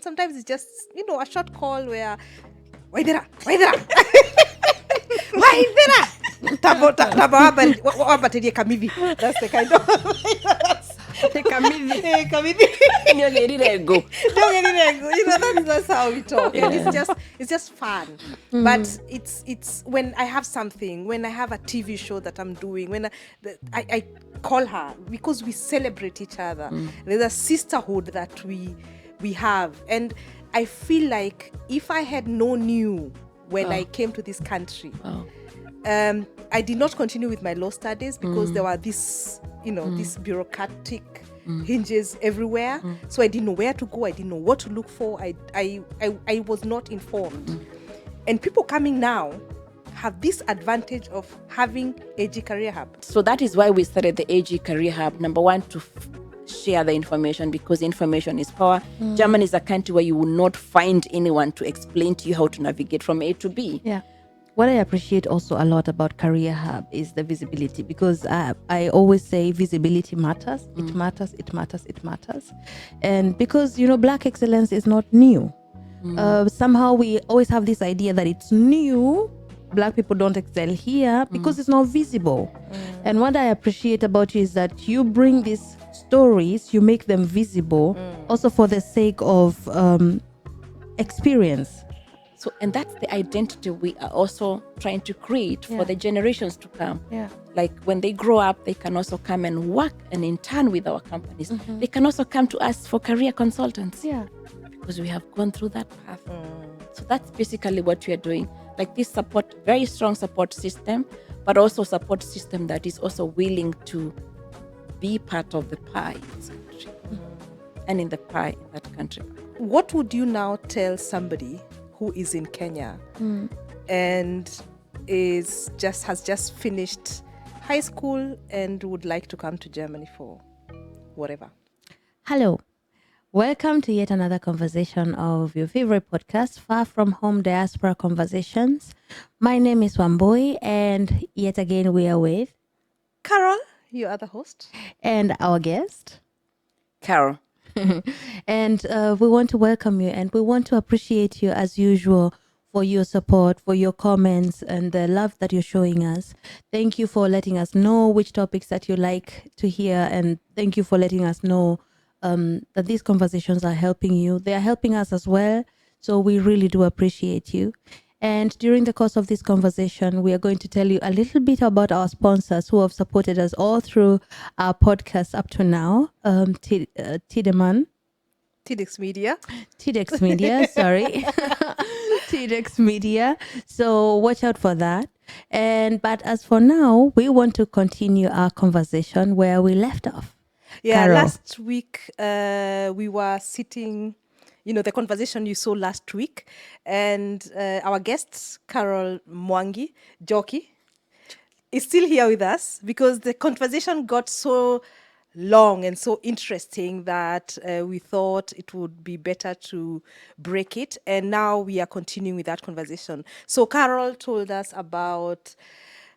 sometimes it's just, a short call where, Waidera, Waidera. Waidera. Tabateria kamivi. That's the kind of Kamivi. kamivi. Nyogerirego. That's how we talk. And it's just fun. But it's when I have something, when I have a TV show that I'm doing, when I call her, because we celebrate each other. There's a sisterhood that we have. And I feel like if I had known you when I came to this country, I did not continue with my law studies because there were this bureaucratic hinges everywhere. So I didn't know where to go. I didn't know what to look for. I was not informed. And people coming now have this advantage of having AG Career Hub. So that is why we started the AG Career Hub. Number one, to share the information, because information is power. Germany is a country where you will not find anyone to explain to you how to navigate from A to B. Yeah. What I appreciate also a lot about Career Hub is the visibility, because I always say visibility matters. It matters, it matters, it matters. And because, Black excellence is not new. Somehow we always have this idea that it's new. Black people don't excel here because it's not visible. And what I appreciate about you is that you bring these stories, you make them visible, also for the sake of experience. So, and that's the identity we are also trying to create for the generations to come. Yeah. Like when they grow up, they can also come and work and intern with our companies. They can also come to us for career consultants. Yeah. Because we have gone through that path. So that's basically what we are doing. Like this support, very strong support system, but also support system that is also willing to be part of the pie in this country and in the pie in that country. What would you now tell somebody who is in Kenya and has just finished high school and would like to come to Germany for whatever? Hello. Welcome to yet another conversation of your favorite podcast, Far From Home Diaspora Conversations. My name is Wamboi, and yet again we are with Carol, your other host. And our guest, Carol. And we want to welcome you, and we want to appreciate you as usual for your support, for your comments, and the love that you're showing us. Thank you for letting us know which topics that you like to hear, and thank you for letting us know that these conversations are helping you. They are helping us as well. So we really do appreciate you. And during the course of this conversation, we are going to tell you a little bit about our sponsors who have supported us all through our podcast up to now. Tiedemann. TEDx Media. TEDx Media, sorry. TEDx Media. So watch out for that. But as for now, we want to continue our conversation where we left off. Yeah, Carol. last week we were sitting, the conversation you saw last week, and our guest, Carol Mwangi, Jockey, is still here with us because the conversation got so long and so interesting that we thought it would be better to break it. And now we are continuing with that conversation. So Carol told us about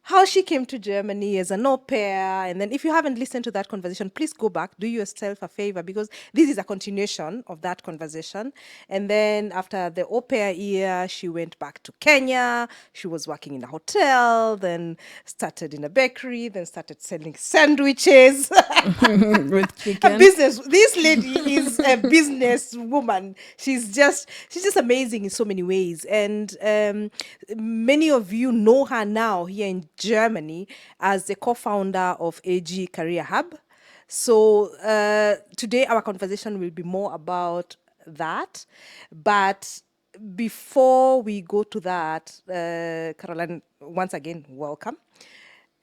how she came to Germany as an au pair. And then if you haven't listened to that conversation, please go back, do yourself a favor, because this is a continuation of that conversation. And then after the au pair year, she went back to Kenya. She was working in a hotel, then started in a bakery, then started selling sandwiches. With chicken. A business. This lady is a business woman. She's just amazing in so many ways. And many of you know her now here in Germany as the co-founder of AG Career Hub. So today our conversation will be more about that. But before we go to that, Caroline, once again, welcome.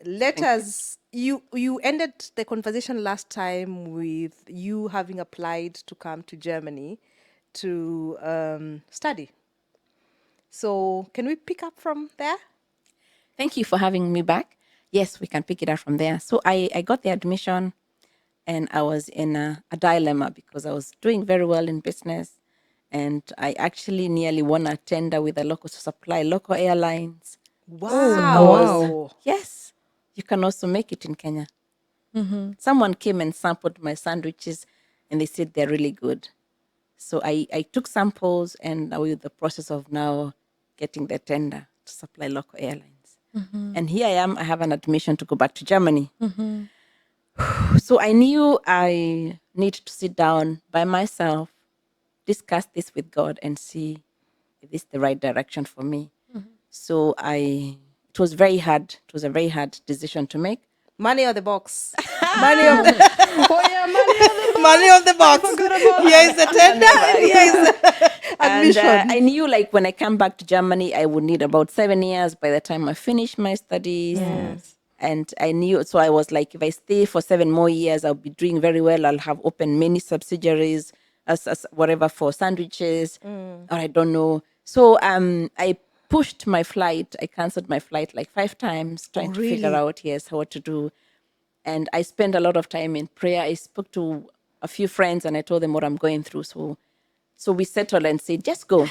You ended the conversation last time with you having applied to come to Germany to study. So can we pick up from there? Thank you for having me back. Yes, we can pick it up from there. So I got the admission and I was in a dilemma because I was doing very well in business. And I actually nearly won a tender with a local to supply local airlines. Wow. Yes, you can also make it in Kenya. Someone came and sampled my sandwiches and they said they're really good. So I took samples, and now we're in the process of now getting the tender to supply local airlines. And here I am, I have an admission to go back to Germany. So I knew I need to sit down by myself, discuss this with God, and see if this is the right direction for me. So it was very hard. It was a very hard decision to make. Money on the box. Money of the Oh yeah, money on the money of the box. Here is the tender, and here is the And admission. I knew, like, when I come back to Germany, I would need about 7 years by the time I finish my studies. Yes. And I knew, so I was like, if I stay for 7 more years, I'll be doing very well. I'll have opened many subsidiaries, as whatever, for sandwiches, or I don't know. So I pushed my flight. I canceled my flight like 5 times, trying to figure really? out, yes, what to do. And I spent a lot of time in prayer. I spoke to a few friends and I told them what I'm going through. So we settled and said, just go.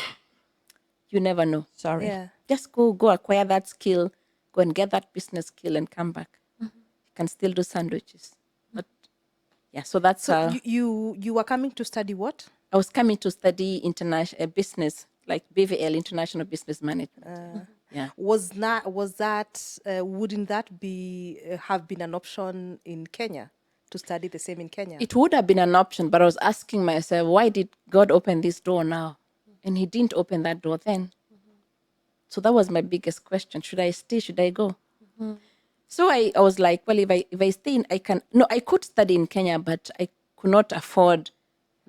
You never know. Sorry. Yeah. Just go acquire that skill, go and get that business skill and come back. You can still do sandwiches. But yeah, so that's So you were coming to study what? I was coming to study international business, like BVL, International Business Management. Yeah. Wouldn't that be have been an option in Kenya to study the same in Kenya? It would have been an option, but I was asking myself, why did God open this door now? And he didn't open that door then. So that was my biggest question. Should I stay? Should I go? So I was like, well, if I stay in, I could study in Kenya, but I could not afford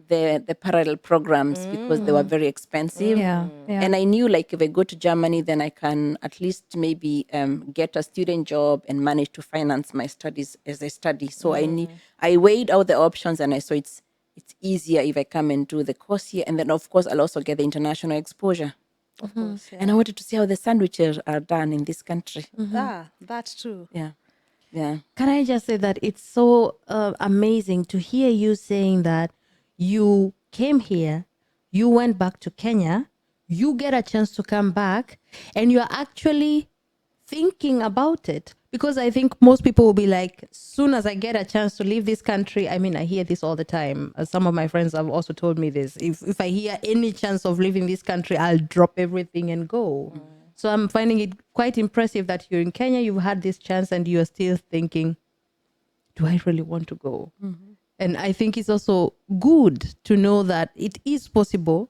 the parallel programs because they were very expensive. Yeah. And I knew, like, if I go to Germany, then I can at least maybe get a student job and manage to finance my studies as I study. So I weighed out the options, and I saw it's easier if I come and do the course here. And then, of course, I'll also get the international exposure. Of course, yeah. And I wanted to see how the sandwiches are done in this country. Ah, that's true. Yeah. Yeah. Can I just say that it's so amazing to hear you saying that you came here, you went back to Kenya, you get a chance to come back, and you're actually thinking about it. Because I think most people will be like, soon as I get a chance to leave this country, I mean, I hear this all the time. Some of my friends have also told me this. If I hear any chance of leaving this country, I'll drop everything and go. So I'm finding it quite impressive that you're in Kenya, you've had this chance, and you're still thinking, do I really want to go? And I think it's also good to know that it is possible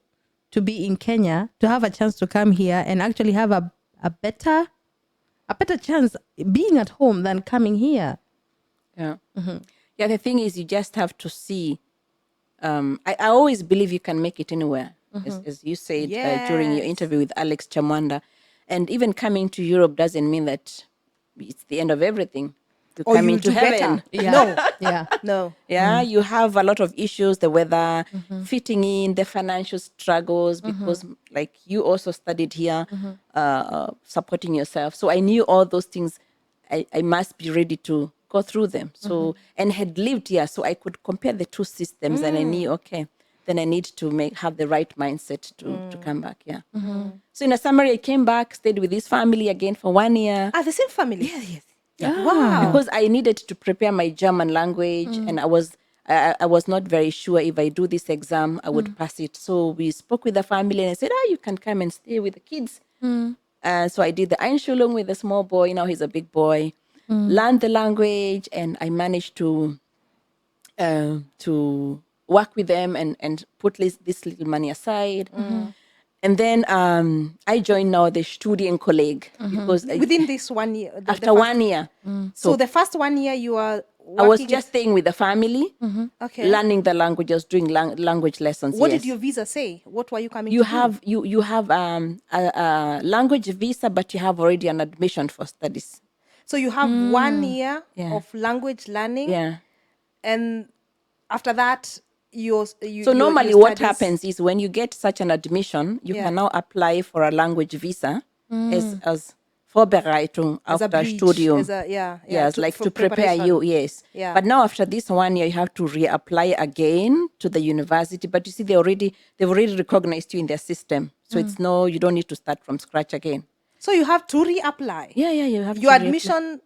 to be in Kenya, to have a chance to come here and actually have a better chance being at home than coming here. Yeah. Yeah, the thing is, you just have to see. I always believe you can make it anywhere, as you said during your Yes. interview with Alex Chamwanda. And even coming to Europe doesn't mean that it's the end of everything. You Or come you'll into do heaven. better. No, Yeah. no. Yeah, you have a lot of issues, the weather, fitting in, the financial struggles, because like you also studied here, supporting yourself. So I knew all those things. I must be ready to go through them. So, and had lived here, so I could compare the two systems, and I knew, okay, then I need to have the right mindset to come back. Yeah. So in a summary, I came back, stayed with this family again for 1 year. Ah, the same family. Yes. Wow. Because I needed to prepare my German language, and I was not very sure if I do this exam, I would pass it. So we spoke with the family, and I said, you can come and stay with the kids. So I did the Einschulung with the small boy. Now he's a big boy. Learned the language, and I managed to work with them and put this little money aside. And then I joined now the Studienkolleg because Within this 1 year. after 1 year. So the first 1 year you are I was working just staying with the family, okay. learning the languages, doing language lessons. What yes. did your visa say? What were you coming You to have you have a language visa, but you have already an admission for studies. do? So you have 1 year Yeah. of language learning, Yeah. and after that you So normally your what studies- happens is when you get such an admission, you Yeah. can now apply for a language visa as Vorbereitung as auf a das bridge, Studium. as a, Yes, to- like for to prepare preparation. you, yes. Yeah. But now after this 1 year, you have to reapply again to the university. But you see, they've already recognized you in their system. So it's you don't need to start from scratch again. So you have to reapply. Yeah, you have Your to reapply. admission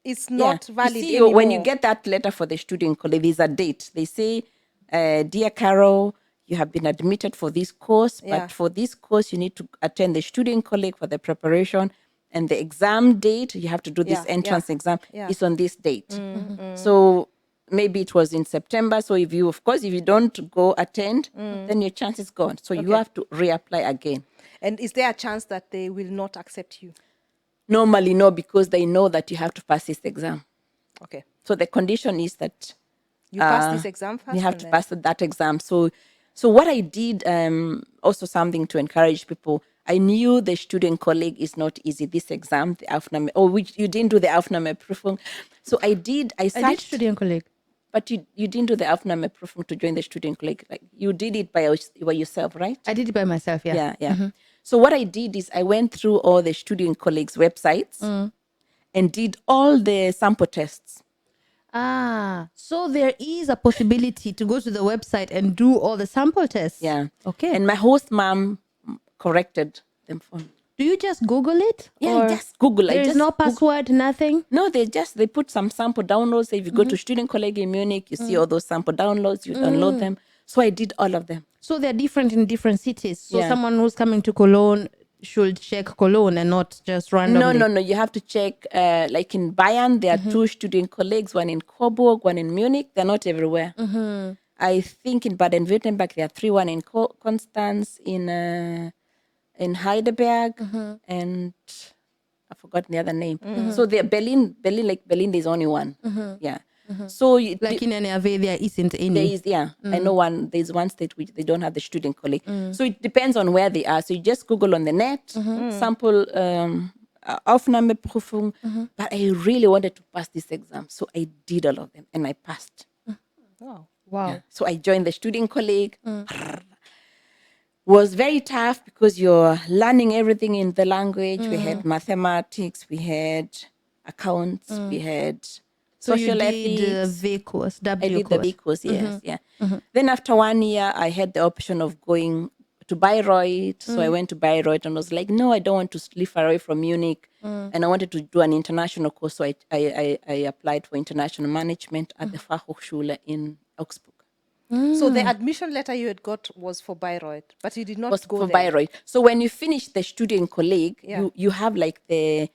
is Yeah. not valid You see, anymore. when you get that letter for the student college, there's a date. They say, dear Carol, you have been admitted for this course, Yeah. but for this course, you need to attend the student colleague for the preparation, and the exam date, you have to do this Yeah, entrance yeah, exam, yeah. is on this date. So maybe it was in September. So if you don't go attend, then your chance is gone. So you Okay. have to reapply again. And is there a chance that they will not accept you? Normally, no, because they know that you have to pass this exam. Okay. So the condition is that You pass this exam first. you have and to then- pass that exam. So what I did, also something to encourage people. I knew the student colleague is not easy. This exam, the Aufnahme, which you didn't do the Aufnahmeprüfung. So I did. I I did searched, student colleague. but you didn't do the Aufnahmeprüfung to join the student colleague. Like you did it by yourself, right? I did it by myself. Yeah. Yeah. So what I did is I went through all the student colleagues' websites and did all the sample tests. So there is a possibility to go to the website and do all the sample tests. Yeah. Okay. And my host mom corrected them for me. Do you just Google it? Yeah, Or just Google. There is no password, nothing. No, they put some sample downloads. So if you go to Student Colleague in Munich, you see all those sample downloads, you download them. So I did all of them. So they're different in different cities. So Yeah. someone who's coming to Cologne should check Cologne and not just randomly. No. You have to check, like in Bayern, there are two student colleagues, one in Coburg, one in Munich. They're not everywhere. I think in Baden-Württemberg, there are three, one in Constance, in Heidelberg, and I've forgotten the other name. So they're Berlin, there's only one. Yeah. So Like in NRV, there isn't any. there is, I know there's one state which they don't have the student colleague. So it depends on where they are. So you just Google on the net, sample Aufnahmeprüfung. But I really wanted to pass this exam. So I did all of them and I passed. Wow. Wow. So I joined the student colleague. Was very tough because you're learning everything in the language. We had mathematics, we had accounts, we had So social you ethics. did the V course, I W did the course. B course, yes, yeah. Then after 1 year, I had the option of going to Bayreuth. So I went to Bayreuth and was like, no, I don't want to live far away from Munich. And I wanted to do an international course. So I applied for international management at the Fachhochschule in Augsburg. So the admission letter you had got was for Bayreuth, but you did not Was go for there. Bayreuth. So when you finish the student colleague, Yeah. you have like the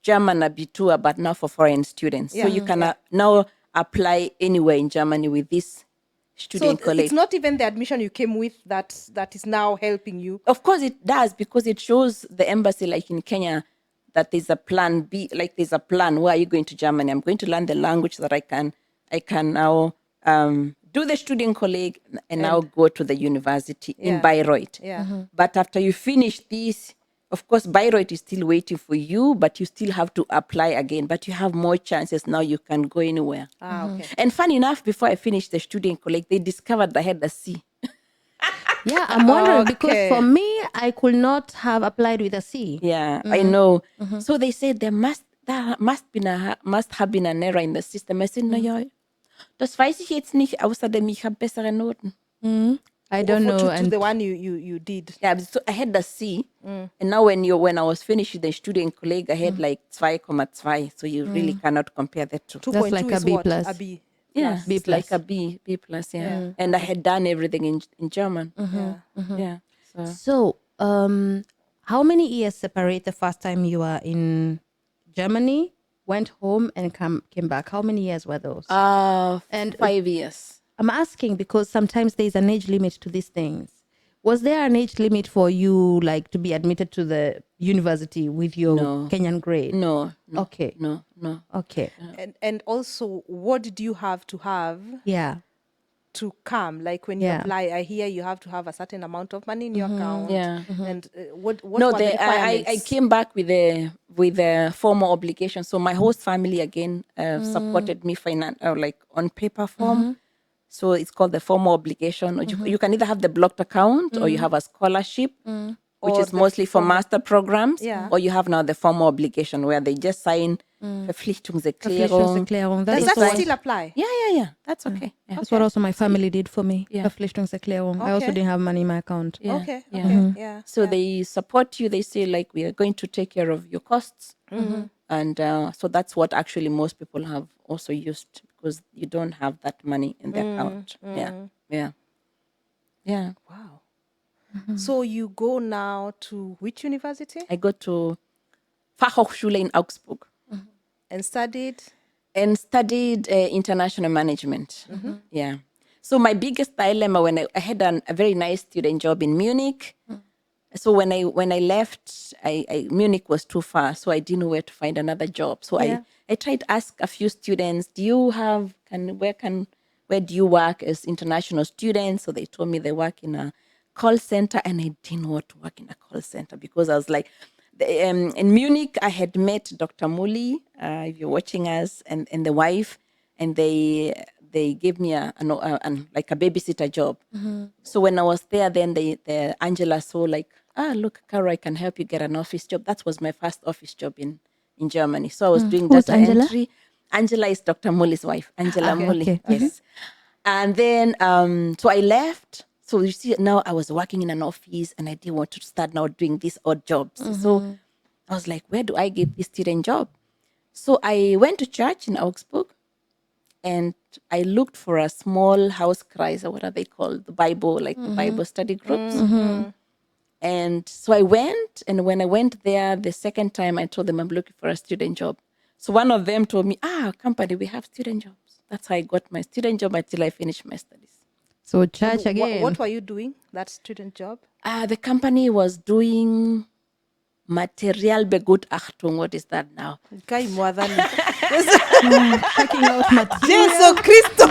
German Abitur, but now for foreign students. Yeah. So you can now apply anywhere in Germany with this So student colleague. it's not even the admission you came with that is now helping you. Of course it does, because it shows the embassy, like in Kenya, that there's a plan B, like there's a plan. Where are you going to Germany? I'm going to learn the language so that I can now do the student colleague and now go to the university in Yeah. Bayreuth. Yeah. But after you finish this, of course, Bayreuth is still waiting for you, but you still have to apply again. But you have more chances now. You can go anywhere. Okay. And fun enough, before I finished the student colleague, they discovered I had a C. Yeah, I'm wondering because Okay. for me, I could not have applied with a C. Yeah, I know. So they said there must have been an error in the system. I said, no, ja, das weiß ich jetzt nicht. Außerdem, ich habe bessere Noten. I don't know. To And the one you did. Yeah, so I had the C, and now when I was finishing the student colleague, I had like 2,2. So you really cannot compare the two. 2.2 That's like a is B what? plus. A B. Yeah, B it's like a B plus. Yeah, and I had done everything in German. Yeah. So so, how many years separate the first time you were in Germany, went home, and came back? How many years were those? and 5 years. I'm asking because sometimes there's an age limit to these things. Was there an age limit for you, like to be admitted to the university with your No. Kenyan grade? No. Okay. No. Okay. And also, what did you have Yeah. to come? Like when you Yeah. apply, I hear you have to have a certain amount of money in your account. Yeah. And what No, were the requirements? I came back with a formal obligation. So my host family again supported me like on paper form. So it's called the formal obligation. Or you can either have the blocked account or you have a scholarship, which Or is the mostly for master programs. Yeah. Or you have now the formal obligation where they just sign Verpflichtungserklärung. Verpflichtungserklärung. Does That's that also still apply? Yeah. That's okay. Yeah. That's what also my family did for me. Yeah. Verpflichtungserklärung. I also Okay. didn't have money in my account. Yeah. Okay. Yeah. Yeah. So they support you. They say like, we are going to take care of your costs. And so that's what actually most people have also used, because you don't have that money in the account. Yeah. Yeah. Wow. So you go now to which university I go to Fachhochschule in Augsburg and studied? and studied international management. Yeah. So my biggest dilemma when I had a very nice student job in Munich. So when I left, Munich was too far, so I didn't know where to find another job. So Yeah. I tried to ask a few students, do you have where do you work as international students? So they told me they work in a call center, and I didn't want to work in a call center because I was like, in Munich, I had met Dr. Muli, if you're watching us, and the wife, and they gave me like a babysitter job. So when I was there, then the Angela saw like, look, Caro, I can help you get an office job. That was my first office job in Germany. So I was doing Who's data Angela? entry. Angela is Dr. Muli's wife, Angela Muli. okay. Yes. And then, so I left. So you see, now I was working in an office and I didn't want to start now doing these odd jobs. So I was like, where do I get this student job? So I went to church in Augsburg and I looked for a small Hauskreis, or what are they called? The Bible, like the Bible study groups. And so I went, and when I went there the second time, I told them I'm looking for a student job. So one of them told me, company, we have student jobs. That's how I got my student job until I finished my studies. So church And again. what were you doing, that student job? The company was doing Materialbegutachtung. What is that now? Kai mwadhani. Checking out material. Jesu Christo.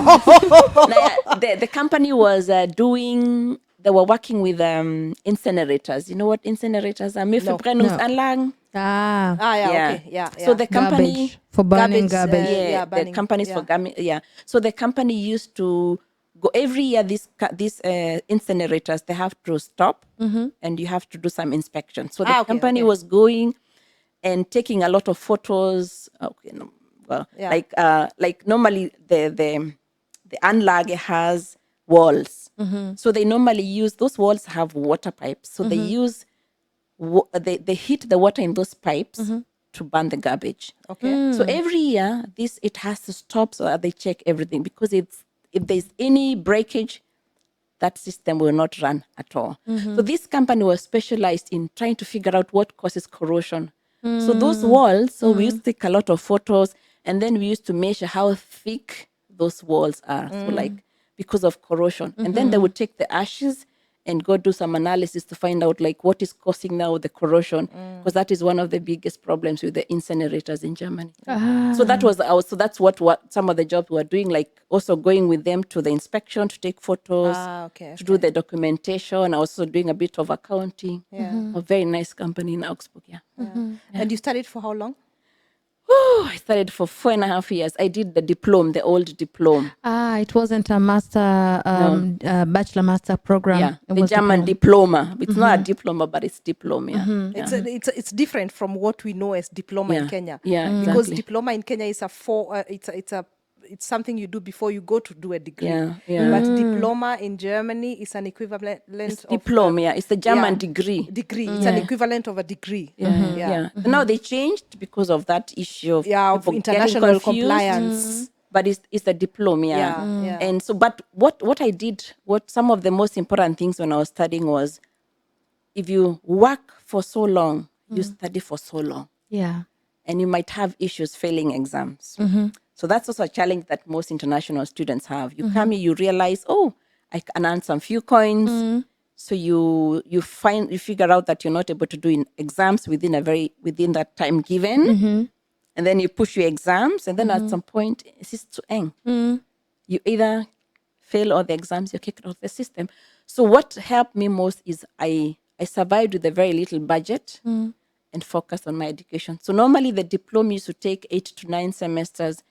The company was they were working with incinerators. You know what incinerators are? Müllverbrennungsanlagen. Ah, Yeah, okay. Yeah. So the company, garbage for burning garbage. yeah, the burning, companies for yeah. garbage. Yeah. So the company used to go every year. These incinerators, they have to stop, and you have to do some inspection. So the Okay, company okay. was going and taking a lot of photos. Okay, no, well, Yeah. like normally the Anlage has walls, so they normally use those walls have water pipes. So they use they heat the water in those pipes to burn the garbage. Okay. So every year, it has to stop so that they check everything, because if there's any breakage, that system will not run at all. So this company was specialized in trying to figure out what causes corrosion. So those walls, so we used to take a lot of photos, and then we used to measure how thick those walls are. So like, because of corrosion. And then they would take the ashes and go do some analysis to find out like what is causing now the corrosion, because that is one of the biggest problems with the incinerators in Germany. So that was that's what some of the jobs were doing, like also going with them to the inspection to take photos, Okay. to do the documentation, also doing a bit of accounting. Yeah. A very nice company in Augsburg. Yeah. And you studied for how long? I studied for 4.5 years. I did the diploma, the old diploma. It wasn't a master, bachelor master program. Yeah, It the was German diploma. It's not a diploma, but it's diploma. Yeah. It's different from what we know as diploma in Yeah. Kenya. Yeah, Because exactly. diploma in Kenya is it's something you do before you go to do a degree. Yeah, yeah. But diploma in Germany is an equivalent It's of diploma. Yeah, it's the German yeah, degree. Degree. It's an equivalent of a degree. Yeah. Now they changed because of that issue of Yeah, of people getting international confused. compliance. But it's a diploma. Yeah, yeah. And so, but what I did, what some of the most important things when I was studying was, if you work for so long, you study for so long, Yeah. and you might have issues failing exams. So that's also a challenge that most international students have. You come here, you realize, I can earn some few coins. So you figure out that you're not able to do in exams within that time given. And then you push your exams, and then at some point, it's too end. You either fail all the exams, you're kicked out of the system. So what helped me most is I survived with a very little budget and focused on my education. So normally the diploma used to take 8 to 9 semesters,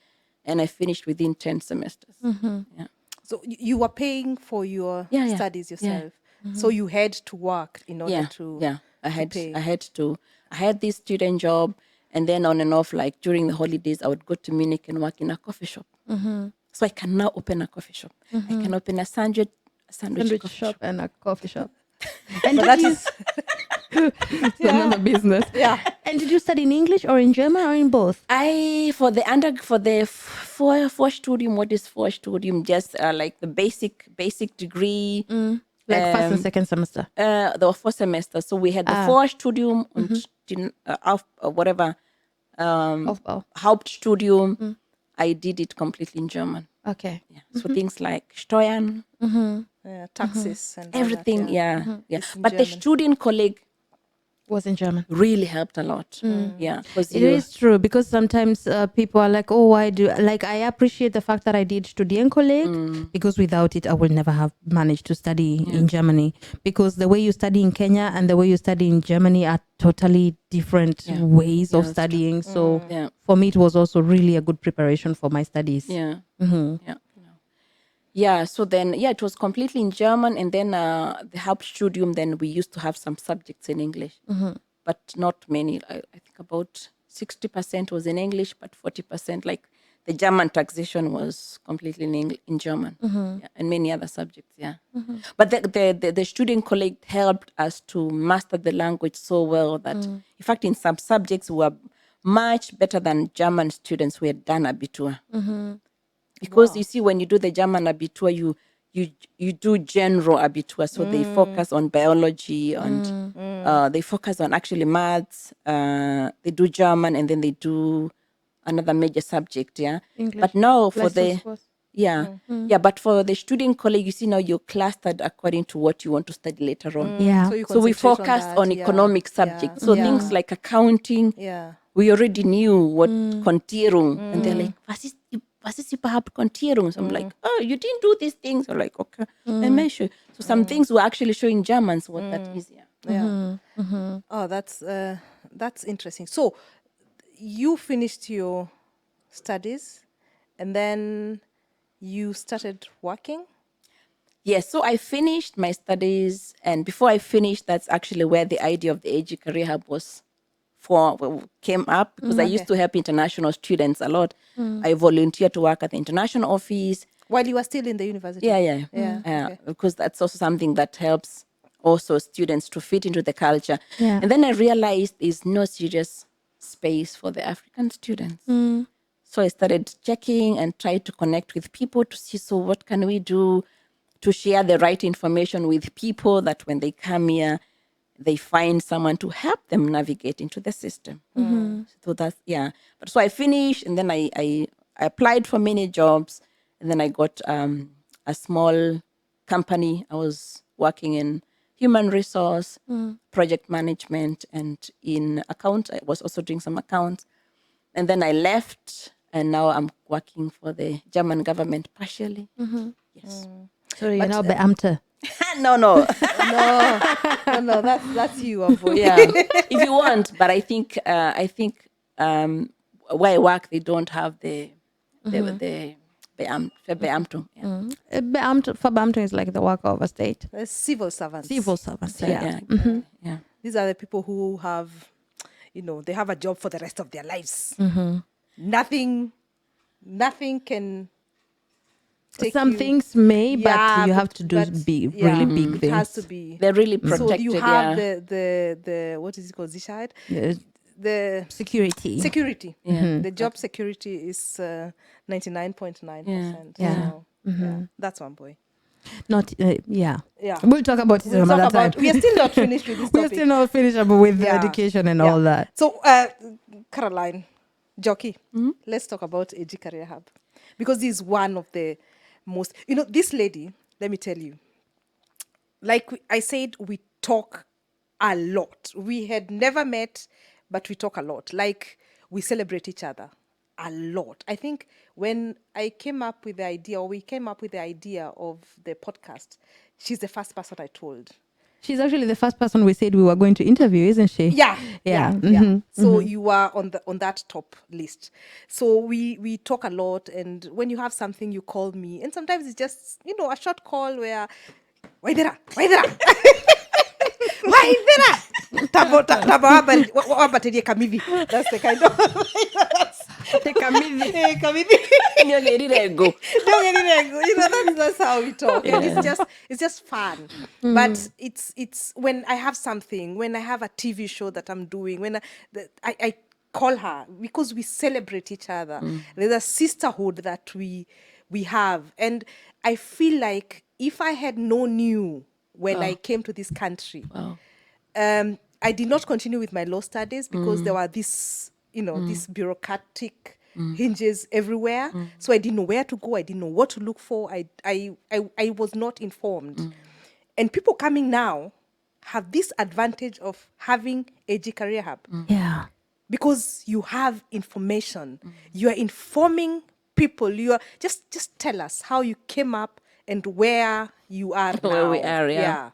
and I finished within 10 semesters. Yeah. So you were paying for your Yeah. studies Yeah. yourself. So you had to work in order to I pay. I had this student job, and then on and off, like during the holidays, I would go to Munich and work in a coffee shop. So I can now open a coffee shop. I can open a sandwich coffee shop. and a coffee shop. And But did that you, is it's another business. yeah. And did you study in English or in German or in both? For the Vorstudium, what is Vorstudium? Just like the basic degree. Like first and second semester. There were 4 semesters. So we had the Vorstudium und whatever, Aufbau. Hauptstudium. I did it completely in German. Okay. Yeah. So things like Steuern, Taxes and all that, everything. Yeah. It's in But the German. Studienkolleg Was in German. really helped a lot. Yeah. Because It is true because sometimes people are like, oh, why do like I appreciate the fact that I did Studienkolleg because without it I will never have managed to study in Germany, because the way you study in Kenya and the way you study in Germany are totally different ways of that's true. studying. So Yeah. for me it was also really a good preparation for my studies. Yeah. Yeah. Yeah. So then, it was completely in German. And then the Hauptstudium, then we used to have some subjects in English, but not many. I think about 60% was in English, but 40%, like the German taxation, was completely in German, and many other subjects. Yeah. But the student colleague helped us to master the language so well that, in fact, in some subjects we were much better than German students who had done Abitur. Because you see, when you do the German Abitur, you do general Abitur, so they focus on biology and they focus on actually maths. They do German and then they do another major subject. Yeah, English. but now for Life the support. but for the student colleague, you see, now you're clustered according to what you want to study later on. Yeah. you So we concentrate focused that, on economic subjects. So yeah. things like accounting, Yeah. we already knew what Kontierung, and they're like, was ist überhaupt Kontierung? So I'm like, oh, you didn't do these things. I'm like, okay, let me show you. So some things were actually showing Germans what that is. Yeah. Yeah. Oh, that's interesting. So you finished your studies and then you started working? Yes, so I finished my studies, and before I finished, that's actually where the idea of the AG Career Hub came up, because I used to help international students a lot. I volunteered to work at the international office. While you were still in the university? Yeah. Okay. Because that's also something that helps also students to fit into the culture. Yeah. And then I realized there's no serious space for the African students. So I started checking and tried to connect with people to see, so what can we do to share the right information with people, that when they come here, they find someone to help them navigate into the system. So that's, But so I finished, and then I applied for many jobs, and then I got a small company. I was working in human resource, project management, and in account. I was also doing some accounts. And then I left, and now I'm working for the German government partially. Yes. So you're now Beamte. No. No, that's you, avoid. Yeah, if you want, but I think where I work, they don't have the Beamtung. Yeah. Beamte is like the worker of a state. Civil servants. Civil servants. Yeah. Yeah. These are the people who have, they have a job for the rest of their lives. Nothing can take Some you. things may, Yeah, but you have but- to do but, really big It things. has to be. They're really protected. So you have yeah. the what is it called? Sicherheit? The The security. security. Yeah. The job security is 99.9%. Yeah. So, that's one boy. Not, yeah. Yeah. We'll talk about it We'll another talk about. time. We are still not finished with this We're topic. still not finished with the Yeah. education and Yeah. all that. So, Caroline, Jockey, let's talk about AG Career Hub, because this is one of the most. This lady. Let me tell you. Like I said, we talk a lot. We had never met, but we talk a lot. Like we celebrate each other a lot. I think when I came up with the idea, or we came up with the idea of the podcast, she's the first person I told. She's actually the first person we said we were going to interview, isn't she? Yeah. Mhm. So you are on that top list. So we talk a lot, and when you have something, you call me, and sometimes it's just a short call where, why there? That's the kind of that's how we talk. And it's just fun. But it's when I have something, when I have a TV show that I'm doing, when I call her, because we celebrate each other. There's a sisterhood that we have. And I feel like if I had known you when I came to this country. Wow. I did not continue with my law studies because there were this, this bureaucratic hinges everywhere. So I didn't know where to go. I didn't know what to look for. I was not informed. And people coming now have this advantage of having AG Career Hub Yeah. because you have information. You are informing people. You are just tell us how you came up and where you are now. Where we are, yeah.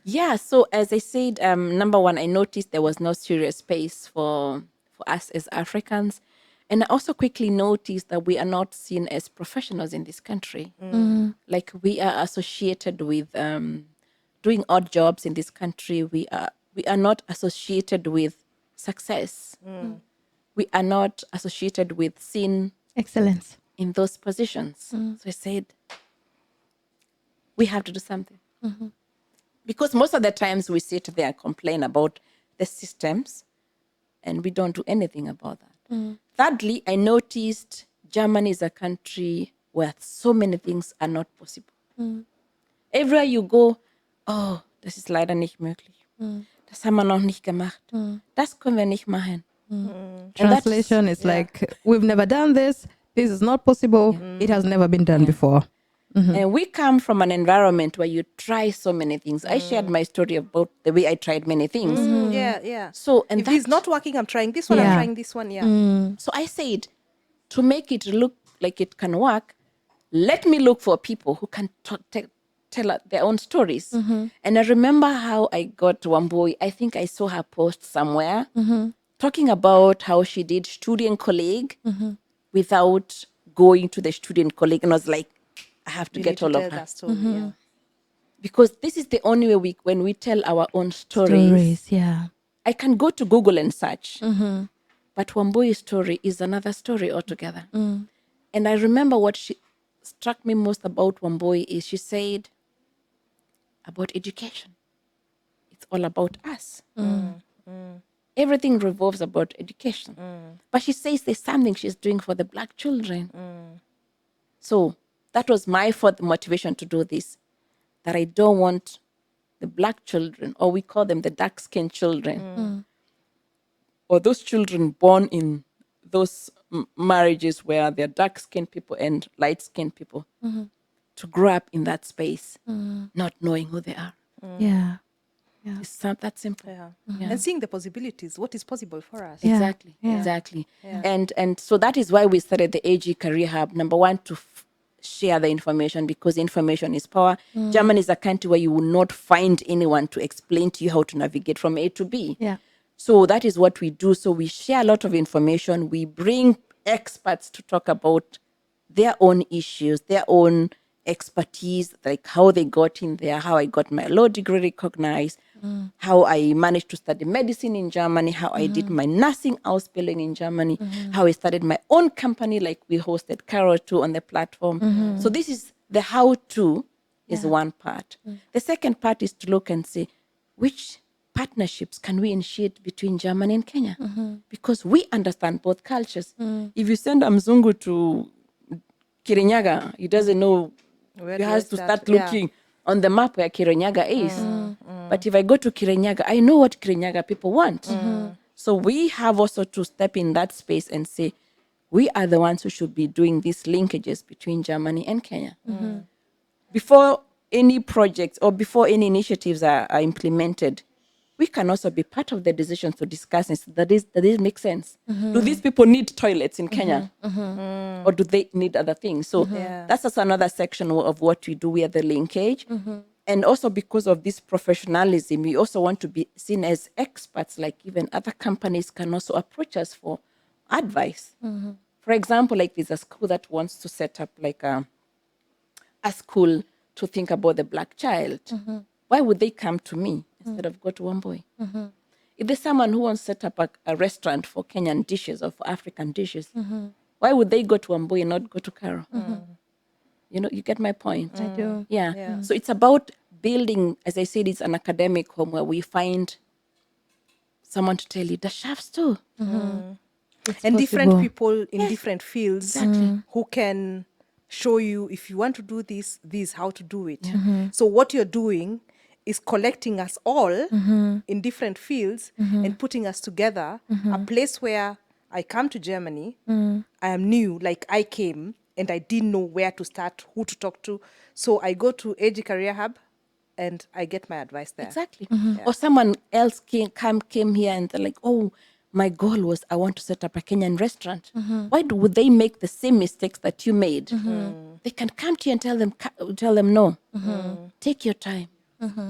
Yeah, so as I said, number one, I noticed there was no serious space for us as Africans. And I also quickly noticed that we are not seen as professionals in this country. Like we are associated with doing odd jobs in this country. We are not associated with success. We are not associated with seen Excellence. in those positions. So I said, we have to do something. Because most of the times we sit there and complain about the systems and we don't do anything about that. Thirdly, I noticed Germany is a country where so many things are not possible. Everywhere you go, oh, das ist leider nicht möglich. Das haben wir noch nicht gemacht. Das können wir nicht machen. And Translation is like, we've never done this. This is not possible. It has never been done before. And we come from an environment where you try so many things. I shared my story about the way I tried many things. Yeah. So, and if this is not working, I'm trying this one, I'm trying this one, So I said, to make it look like it can work, let me look for people who can tell their own stories. And I remember how I got Wambui. I think I saw her post somewhere talking about how she did student colleague without going to the student colleague. And I was like, I have to You get need to all tell of her. that story, Because this is the only way when we tell our own stories. Yeah. I can go to Google and search. But Wambui's story is another story altogether. And I remember what struck me most about Wambui is she said about education. It's all about us. Everything revolves about education. But she says there's something she's doing for the Black children. So that was my fourth motivation to do this, that I don't want the Black children, or we call them the dark-skinned children, or those children born in those marriages where they're dark-skinned people and light-skinned people, to grow up in that space, not knowing who they are. Yeah. It's not that simple. And seeing the possibilities, what is possible for us. Yeah. Exactly. And so that is why we started the AG Career Hub. Number one, to share the information, because information is power. Germany is a country where you will not find anyone to explain to you how to navigate from A to B. Yeah. So that is what we do. So we share a lot of information. We bring experts to talk about their own issues, their own expertise, like how they got in there, how I got my law degree recognized, how I managed to study medicine in Germany, how I did my nursing Ausbildung in Germany, how I started my own company, like we hosted Carol too on the platform. So this is the how-to is one part. The second part is to look and see which partnerships can we initiate between Germany and Kenya, because we understand both cultures. If you send a Mzungu to Kirinyaga, he doesn't know. He has to start looking on the map where Kirinyaga is. But if I go to Kirinyaga, I know what Kirinyaga people want. So we have also to step in that space and say, we are the ones who should be doing these linkages between Germany and Kenya. Before any projects or before any initiatives are implemented, we can also be part of the decisions to discuss that this makes sense. Do these people need toilets in Kenya? Or do they need other things? So that's also another section of what we do. We are the linkage. And also because of this professionalism, we also want to be seen as experts, like even other companies can also approach us for advice. For example, like there's a school that wants to set up like a school to think about the Black child. Why would they come to me instead of go to Wambui? If there's someone who wants to set up a restaurant for Kenyan dishes or for African dishes, why would they go to Wambui and not go to Karo? You know, you get my point. I do. Yeah. So it's about building, as I said, it's an academic home where we find someone to tell you the chefs too. And different people in different fields who can show you, if you want to do this, this is how to do it. So what you're doing is collecting us all in different fields and putting us together, a place where I come to Germany, I am new, like I came and I didn't know where to start, who to talk to. So I go to AG Career Hub and I get my advice there. Exactly. Or someone else came here and they're like, oh, my goal was I want to set up a Kenyan restaurant. Why would they make the same mistakes that you made? They can come to you and tell them no. Take your time.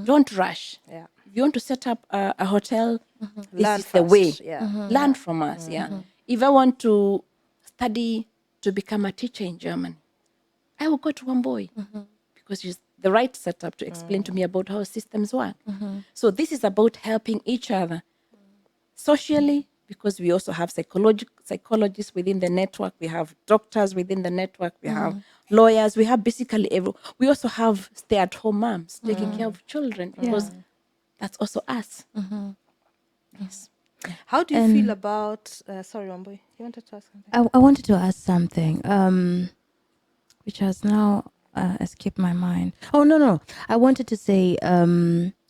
Don't rush. Yeah. If you want to set up a hotel, this Learn is the first, way. yeah. Learn from us. Yeah. If I want to study to become a teacher in Germany, I will go to Wamboi because she's the right setup to explain to me about how systems work. So this is about helping each other socially, because we also have psychologists within the network. We have doctors within the network. We have lawyers. We have basically we also have stay-at-home moms taking care of children because that's also us. Yes. How do you feel about, sorry, Wambui, you wanted to ask something? I wanted to ask something, which has now escaped my mind. Oh, no. I wanted to say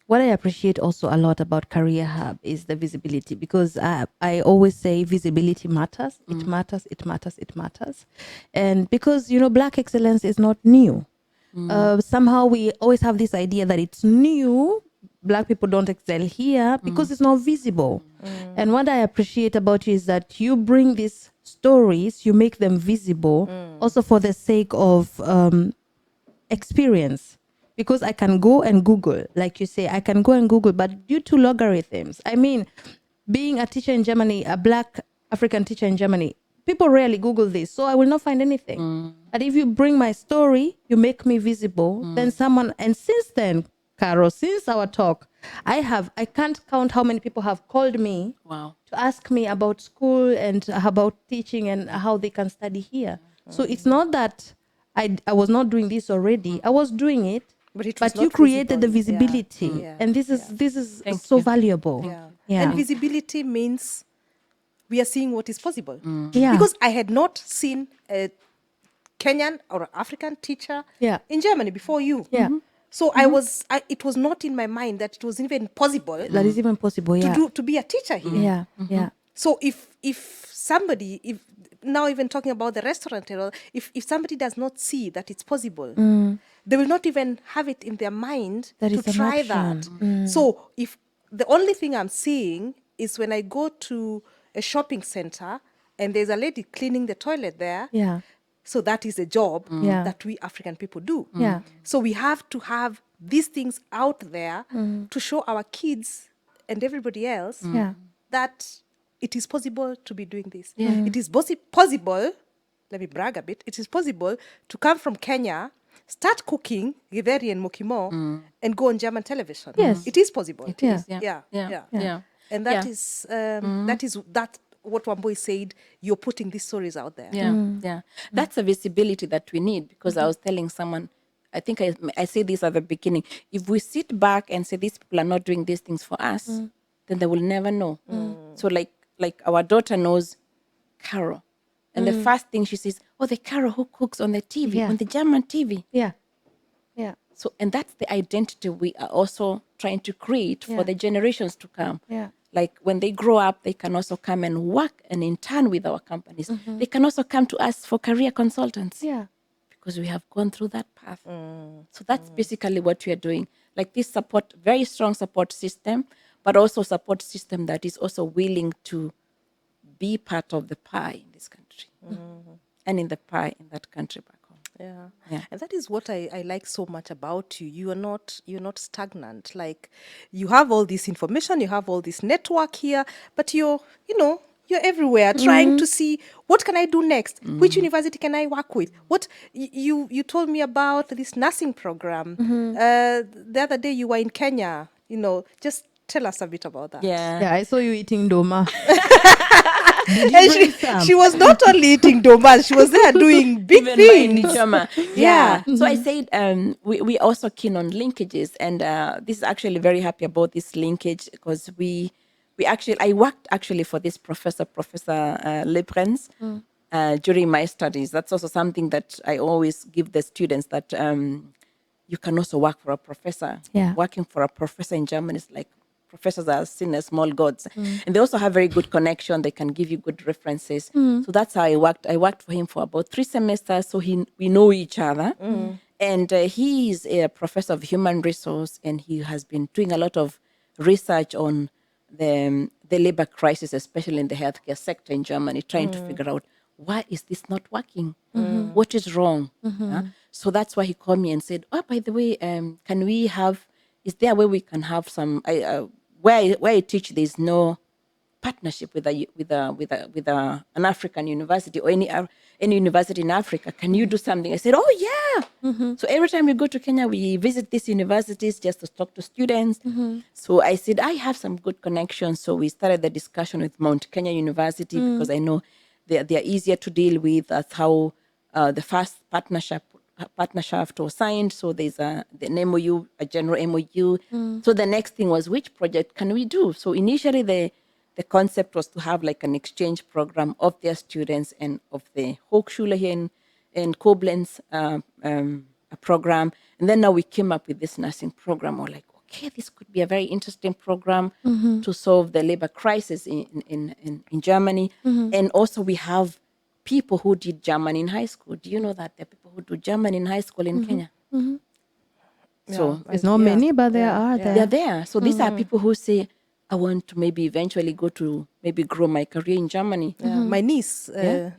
what I appreciate also a lot about Career Hub is the visibility, because I always say visibility matters. It matters, it matters, it matters. And because, Black excellence is not new. Somehow we always have this idea that it's new. Black people don't excel here because it's not visible. And what I appreciate about you is that you bring these stories, you make them visible, also for the sake of experience. Because I can go and Google, like you say, I can go and Google, but due to logarithms, I mean, being a teacher in Germany, a Black African teacher in Germany, people rarely Google this, so I will not find anything. But if you bring my story, you make me visible, then someone, and since then, Caro, since our talk, I can't count how many people have called me Wow. to ask me about school and about teaching and how they can study here. So it's not that I was not doing this already. I was doing it, But it was but you not created the visible. Yeah. visibility, and this is Thank so you. valuable. Yeah. And visibility means we are seeing what is possible. Yeah. Because I had not seen a Kenyan or African teacher Yeah. in Germany before you. Yeah. So it was not in my mind that it was even possible That is even possible. Yeah. to be a teacher here. Yeah. Yeah. So if somebody, if now even talking about the restaurant, if somebody does not see that it's possible, they will not even have it in their mind That to is an try option. that. So if the only thing I'm seeing is when I go to a shopping center and there's a lady cleaning the toilet there, Yeah. so that is a job Yeah. that we African people do. Yeah. So we have to have these things out there to show our kids and everybody else Yeah. that it is possible to be doing this. It is possible, let me brag a bit, it is possible to come from Kenya, start cooking githeri and mokimo, and go on German television. Yes. It is possible. It Yeah. is. Yeah. Yeah, Yeah. yeah. Yeah. And that is that what Wambui said, you're putting these stories out there. Yeah, yeah. That's a visibility that we need, because I was telling someone, I think I say this at the beginning, if we sit back and say these people are not doing these things for us, then they will never know. So like our daughter knows Carol, and the first thing she says, oh, the Carol who cooks on the TV, Yeah. on the German TV. Yeah. Yeah. So, and that's the identity we are also trying to create Yeah. for the generations to come. Yeah. Like when they grow up, they can also come and work and intern with our companies. They can also come to us for career consultants, Yeah. because we have gone through that path. So that's basically what we are doing. Like this support, very strong support system, but also support system that is also willing to be part of the pie in this country and in the pie in that country back home. Yeah. And that is what I like so much about you. You're not stagnant. Like you have all this information, you have all this network here, but you're everywhere trying to see what can I do next? Which university can I work with? What you told me about this nursing program. The other day you were in Kenya, just tell us a bit about that. Yeah. I saw you eating doma. And she was not only eating domas, she was there doing big Even things. by Nichoma. Yeah. So I said we also keen on linkages, and this is actually very happy about this linkage, because I worked actually for this Professor Lebrens during my studies. That's also something that I always give the students, that you can also work for a professor. Yeah. Working for a professor in Germany is like professors are seen as small gods. And they also have very good connection. They can give you good references. So that's how I worked. I worked for him for about 3 semesters. So we know each other. And he is a professor of human resource, and he has been doing a lot of research on the labor crisis, especially in the healthcare sector in Germany, trying to figure out why is this not working? What is wrong? So that's why he called me and said, "Oh, by the way, can we have? Is there a way we can have some? Where I teach, there's no partnership with an African university or any university in Africa. Can you do something?" I said, "Oh yeah." So every time we go to Kenya, we visit these universities just to talk to students. So I said, I have some good connections. So we started the discussion with Mount Kenya University because I know they're easier to deal with. That's how the first partnership was signed. So there's an MOU, a general MOU. So the next thing was, which project can we do? So initially the concept was to have like an exchange program of their students and of the Hochschule here in Koblenz a program. And then now we came up with this nursing program. We're like, okay, this could be a very interesting program to solve the labor crisis in Germany. And also we have people who did German in high school. Do you know that there are people who do German in high school in Kenya? So There's not many, but there are there. they're there. So these are people who say, I want to maybe eventually go to maybe grow my career in Germany. My niece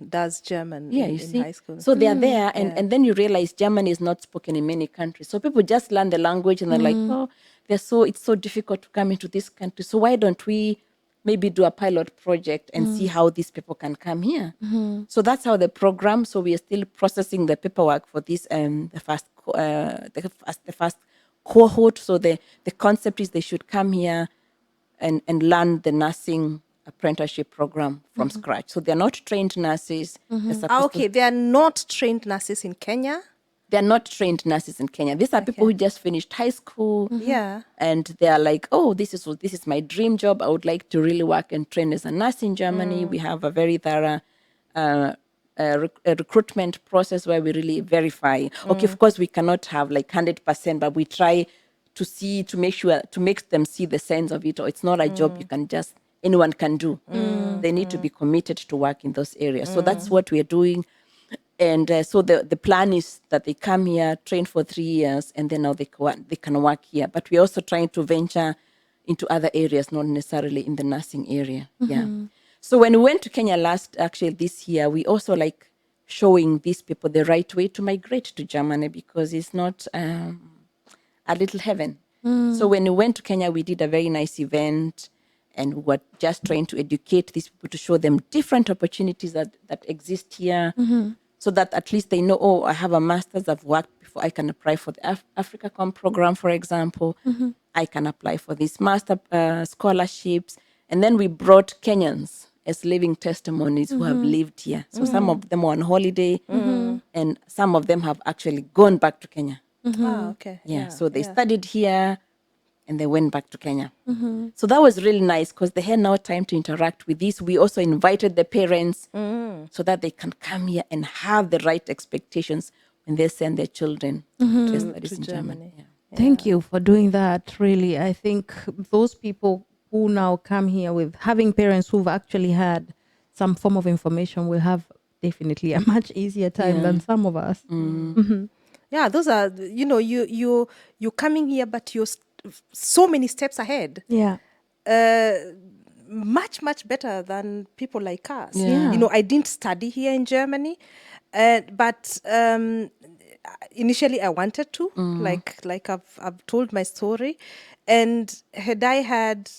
does German in high school. So they're there, and then you realize German is not spoken in many countries. So people just learn the language and they're like, oh, it's so difficult to come into this country. So why don't we maybe do a pilot project and see how these people can come here? So that's how the program. So we are still processing the paperwork for this the first cohort. So the concept is they should come here and learn the nursing apprenticeship program from scratch. So they're not trained nurses. Okay, they are not trained nurses in Kenya. They're not trained nurses in Kenya. These are people who just finished high school. Yeah. And they're like, oh, this is my dream job. I would like to really work and train as a nurse in Germany. We have a very thorough recruitment process where we really verify. Okay, of course, we cannot have like 100%, but we try to make them see the sense of it. Or it's not a job anyone can do. They need to be committed to work in those areas. So that's what we're doing. And so the plan is that they come here, train for 3 years, and then now they can work here. But we're also trying to venture into other areas, not necessarily in the nursing area. Yeah. So when we went to Kenya this year, we also like showing these people the right way to migrate to Germany, because it's not a little heaven. So when we went to Kenya, we did a very nice event, and we were just trying to educate these people to show them different opportunities that exist here, so that at least they know, oh, I have a master's, I've worked before, I can apply for the AfricaCom program, for example. I can apply for these master scholarships. And then we brought Kenyans as living testimonies who have lived here. So some of them were on holiday, and some of them have actually gone back to Kenya. Ah, okay. Yeah, so they studied here and they went back to Kenya. So that was really nice because they had now time to interact with this. We also invited the parents so that they can come here and have the right expectations when they send their children to studies in Germany. Yeah. Thank you for doing that. Really, I think those people who now come here with having parents who've actually had some form of information will have definitely a much easier time than some of us. Yeah, those are, you're coming here, but you're so many steps ahead. Yeah. Much, much better than people like us. Yeah. I didn't study here in Germany, but initially I wanted to, like I've told my story, and had I had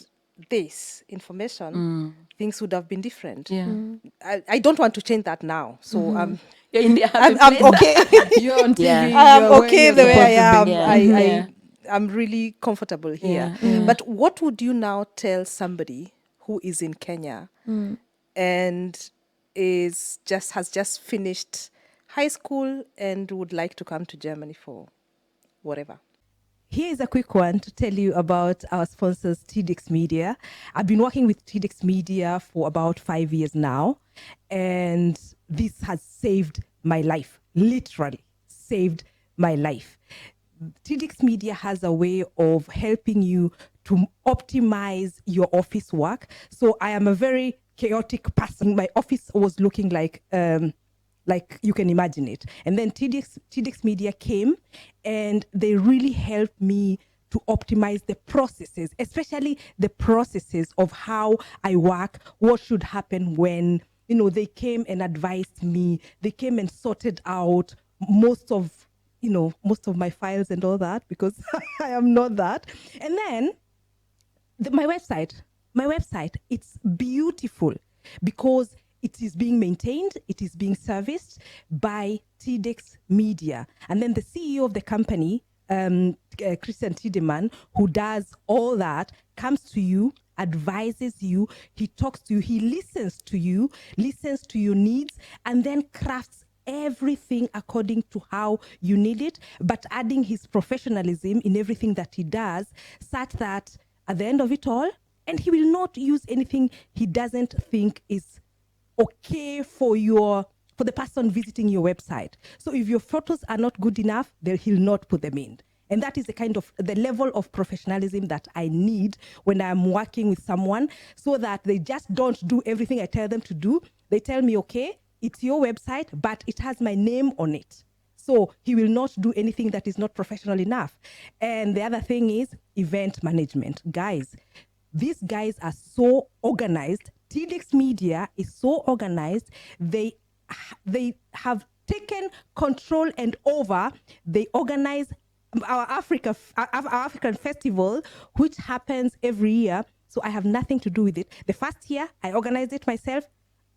this information, things would have been different. Yeah. I don't want to change that now. So You're in the happy I'm place. okay. You're on TV. Yeah. I'm you're okay where the you're way I supposed to am. be. Yeah. I'm really comfortable here. Yeah. But what would you now tell somebody who is in Kenya and has just finished high school and would like to come to Germany for whatever? Here's a quick one to tell you about our sponsors, TDX Media. I've been working with TDX Media for about 5 years now, and this has saved my life, literally saved my life. TDX Media has a way of helping you to optimize your office work. So I am a very chaotic person. My office was looking like you can imagine it. And then TDX Media came and they really helped me to optimize the processes, especially the processes of how I work, what should happen when, they came and advised me. They came and sorted out most of my files and all that, because I am not that. And then my website, it's beautiful because it is being maintained, it is being serviced by TDX Media. And then the CEO of the company, Christian Tiedemann, who does all that, comes to you, advises you, he talks to you, he listens to your needs, and then crafts everything according to how you need it, but adding his professionalism in everything that he does, such that at the end of it all, and he will not use anything he doesn't think is okay for the person visiting your website. So if your photos are not good enough, then he'll not put them in. And that is the level of professionalism that I need when I'm working with someone, so that they just don't do everything I tell them to do. They tell me, okay, it's your website, but it has my name on it. So he will not do anything that is not professional enough. And the other thing is event management. Guys, these guys are so organized. TDX Media is so organized. They have taken control and over. They organize our African festival, which happens every year. So I have nothing to do with it. The first year I organized it myself.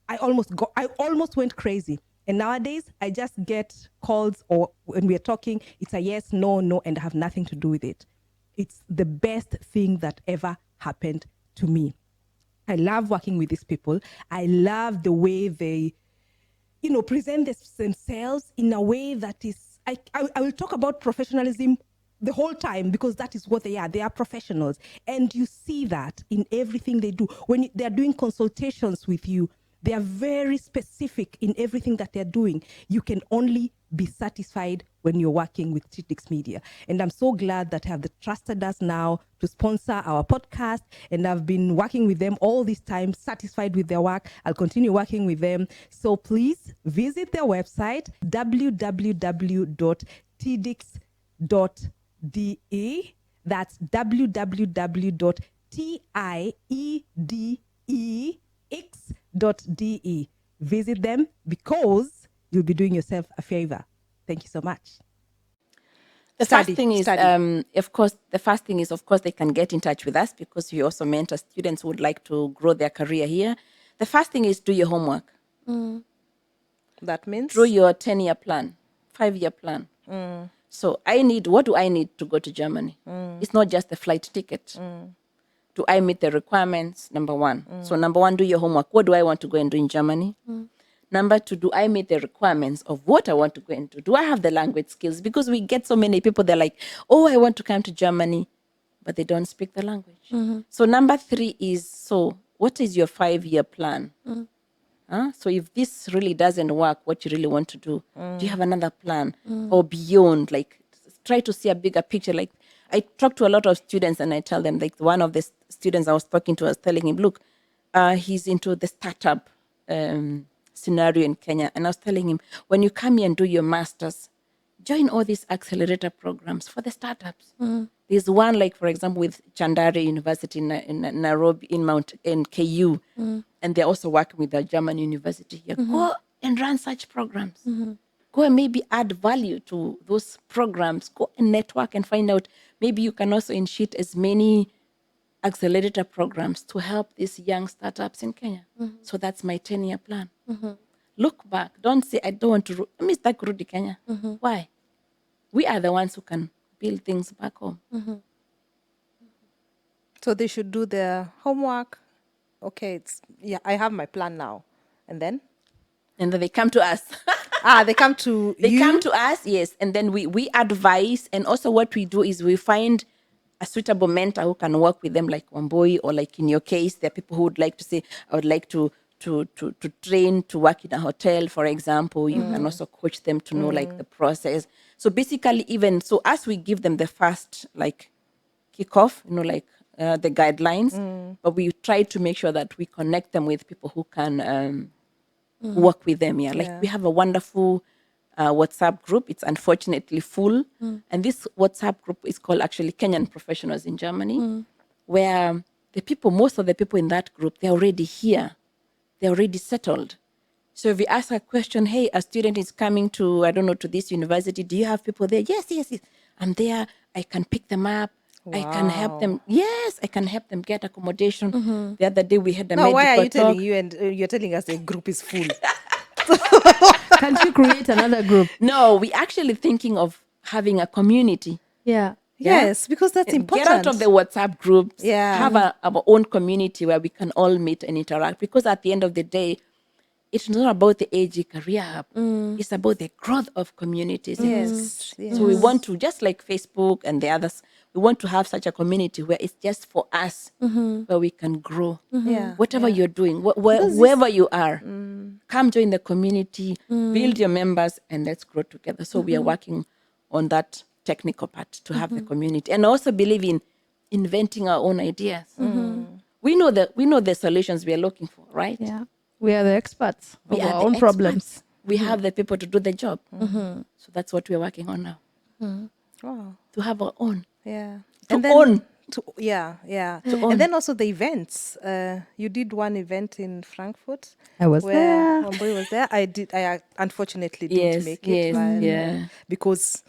I almost went crazy. And nowadays I just get calls, or when we're talking, it's a yes, no, and I have nothing to do with it. It's the best thing that ever happened to me. I love working with these people. I love the way they, present themselves in a way that is, I will talk about professionalism the whole time, because that is what they are. They are professionals. And you see that in everything they do. When they're doing consultations with you, they are very specific in everything that they're doing. You can only be satisfied when you're working with TDX Media. And I'm so glad that I have trusted us now to sponsor our podcast. And I've been working with them all this time, satisfied with their work. I'll continue working with them. So please visit their website, www.tidix.de. That's www.tidexx.de. Visit them, because you'll be doing yourself a favor. Thank you so much. The first thing is, of course, they can get in touch with us, because we also mentor students who would like to grow their career here. The first thing is do your homework. That means? Draw your 10-year plan, 5-year plan. So what do I need to go to Germany? It's not just a flight ticket. Do I meet the requirements? Number one. So number one, do your homework. What do I want to go and do in Germany? Number two, do I meet the requirements of what I want to go into? Do I have the language skills? Because we get so many people, they're like, oh, I want to come to Germany, but they don't speak the language. So number three is, so what is your 5-year plan? So if this really doesn't work, what you really want to do, do you have another plan? Or beyond, like try to see a bigger picture. Like I talk to a lot of students and I tell them, like one of the students I was talking to, I was telling him, look, he's into the startup scenario in Kenya. And I was telling him, when you come here and do your master's, join all these accelerator programs for the startups. There's one, like, for example, with Chandari University in Nairobi, in KU, and they're also working with the German university here. Go and run such programs. Go and maybe add value to those programs. Go and network and find out. Maybe you can also initiate as many accelerator programs to help these young startups in Kenya. So that's my 10-year plan. Look back. Don't say, I don't want to, let me start kurudi Kenya. Why? We are the ones who can build things back home. So they should do their homework. Okay, I have my plan now. And then? And then they come to us. They come to They you? come to us, yes. And then we advise. And also what we do is we find a suitable mentor who can work with them, like Wamboi, or like in your case, there are people who would like to say, I would like to to train to work in a hotel, for example. You can also coach them to know like the process. So basically, even so, as we give them the first like kickoff, like the guidelines, but we try to make sure that we connect them with people who can work with them. Yeah, like we have a wonderful WhatsApp group. It's unfortunately full, and this WhatsApp group is called actually Kenyan Professionals in Germany, where most of the people in that group, they're already here, they're already settled. So if we ask a question, hey, a student is coming to, I don't know, to this university, do you have people there? Yes, yes, yes. I'm there. I can pick them up. I can help them. Yes, I can help them get accommodation. The other day we had a Now, why are medical you talk. telling you and you're telling us the group is full? Can't you create another group? No, we're actually thinking of having a community. Yeah. Yes, because that's important. Get out of the WhatsApp groups. Yeah. Have our own community where we can all meet and interact. Because at the end of the day, it's not about the AG Career Hub. It's about the growth of communities. Yes, So we want to, just like Facebook and the others, we want to have such a community where it's just for us, where we can grow. Yeah, Whatever yeah. you're doing, wherever you are, come join the community, build your members, and let's grow together. So we are working on that technical part to have the community, and also believe in inventing our own ideas. We know the solutions we are looking for, right? Yeah. We are the experts We of are our the own problems. experts. We have the people to do the job. So that's what we're working on now. Wow. To have our own. Yeah. To And then, own. Yeah. own. And then also the events. You did one event in Frankfurt. I was where there. Homeboy was there. I unfortunately didn't Yes, make it. yes, but, yeah. Because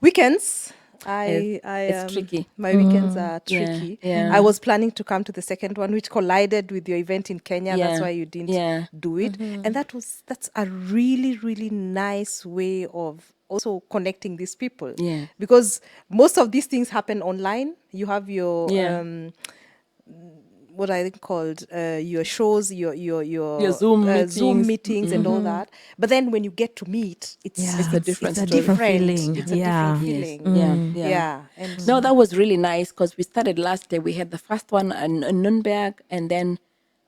weekends, It's tricky. My weekends are Yeah, tricky. yeah. I was planning to come to the second one, which collided with your event in Kenya. That's Yeah, why you didn't yeah. do it. And that's a really, really nice way of also connecting these people. Yeah. Because most of these things happen online. You have your Yeah. what I think called your shows, your Zoom Zoom meetings. meetings and all that. But then when you get to meet, it's Yeah. a different It's a story. different feeling. It's a Yeah. different Yes. feeling. Yeah. And No, that was really nice because we started last day. We had the first one in Nuremberg, and then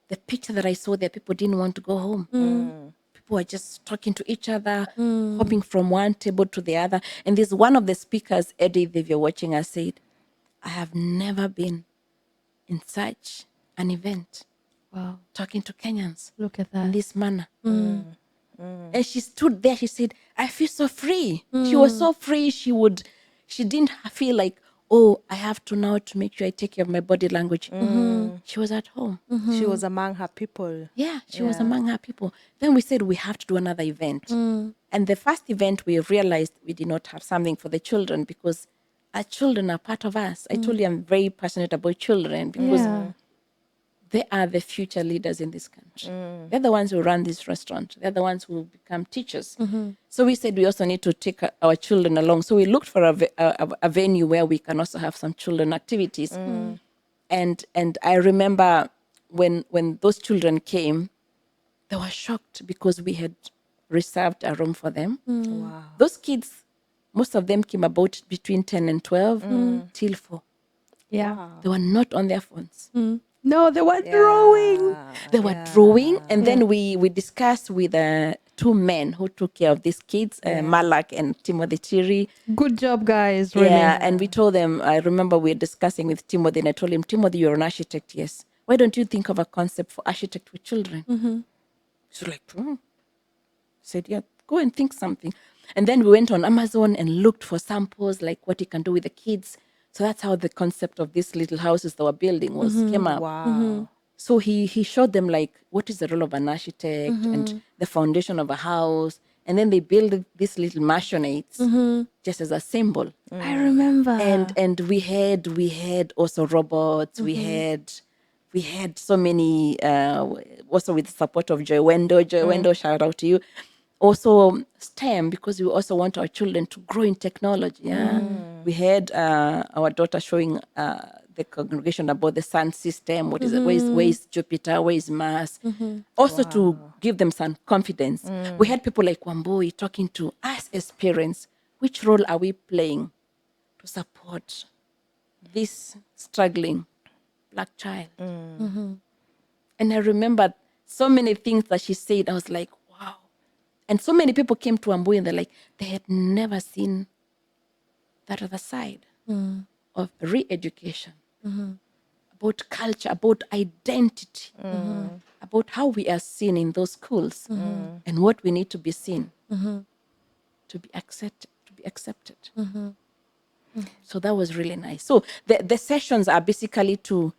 the picture that I saw there, people didn't want to go home. People were just talking to each other, hopping from one table to the other. And there's one of the speakers, Eddie, if you're watching us, said, I have never been in such an event Wow. talking to Kenyans Look at in that. this manner. And she stood there, she said, I feel so free. She was so free. She didn't feel like, oh, I have to now to make sure I take care of my body language. She was at home. she was among her people. Yeah, she was among her people. Then we said we have to do another event. And the first event, we realized we did not have something for the children because our children are part of us. I told you I'm very passionate about children because Yeah. they are the future leaders in this country. They're the ones who run this restaurant. They're the ones who will become teachers. So we said we also need to take our children along. So we looked for a venue where we can also have some children activities. And I remember when those children came, they were shocked because we had reserved a room for them. Wow. Those kids, most of them came about between 10 and 12 till 4. Yeah. They were not on their phones. No, they were drawing. They were drawing, and then we discussed with two men who took care of these kids, Malak and Timothy Chiri. Good job, guys. Really. Yeah, and we told them, I remember we were discussing with Timothy, and I told him, Timothy, you're an architect, yes. Why don't you think of a concept for architect with children? He's like, I said, yeah, go and think something. And then we went on Amazon and looked for samples, like what you can do with the kids. So that's how the concept of these little houses that we're building came up. Wow. So he showed them like what is the role of an architect and the foundation of a house. And then they build these little mansionates just as a symbol. I remember. And we had also robots. We had so many also with the support of Joy Wendo. Joy Wendo, shout out to you. Also STEM, because we also want our children to grow in technology. Yeah, we had our daughter showing the congregation about the sun system. What is it? Where is Jupiter? Where is Mars? Also to give them some confidence. We had people like Wambui talking to us as parents. Which role are we playing to support this struggling Black child? And I remember So many things that she said, I was like, wow. And so many people came to Ambu and they're like, they had never seen that other side of re-education, about culture, about identity, about how we are seen in those schools and what we need to be seen to be accepted. So that was really nice. So the sessions are basically to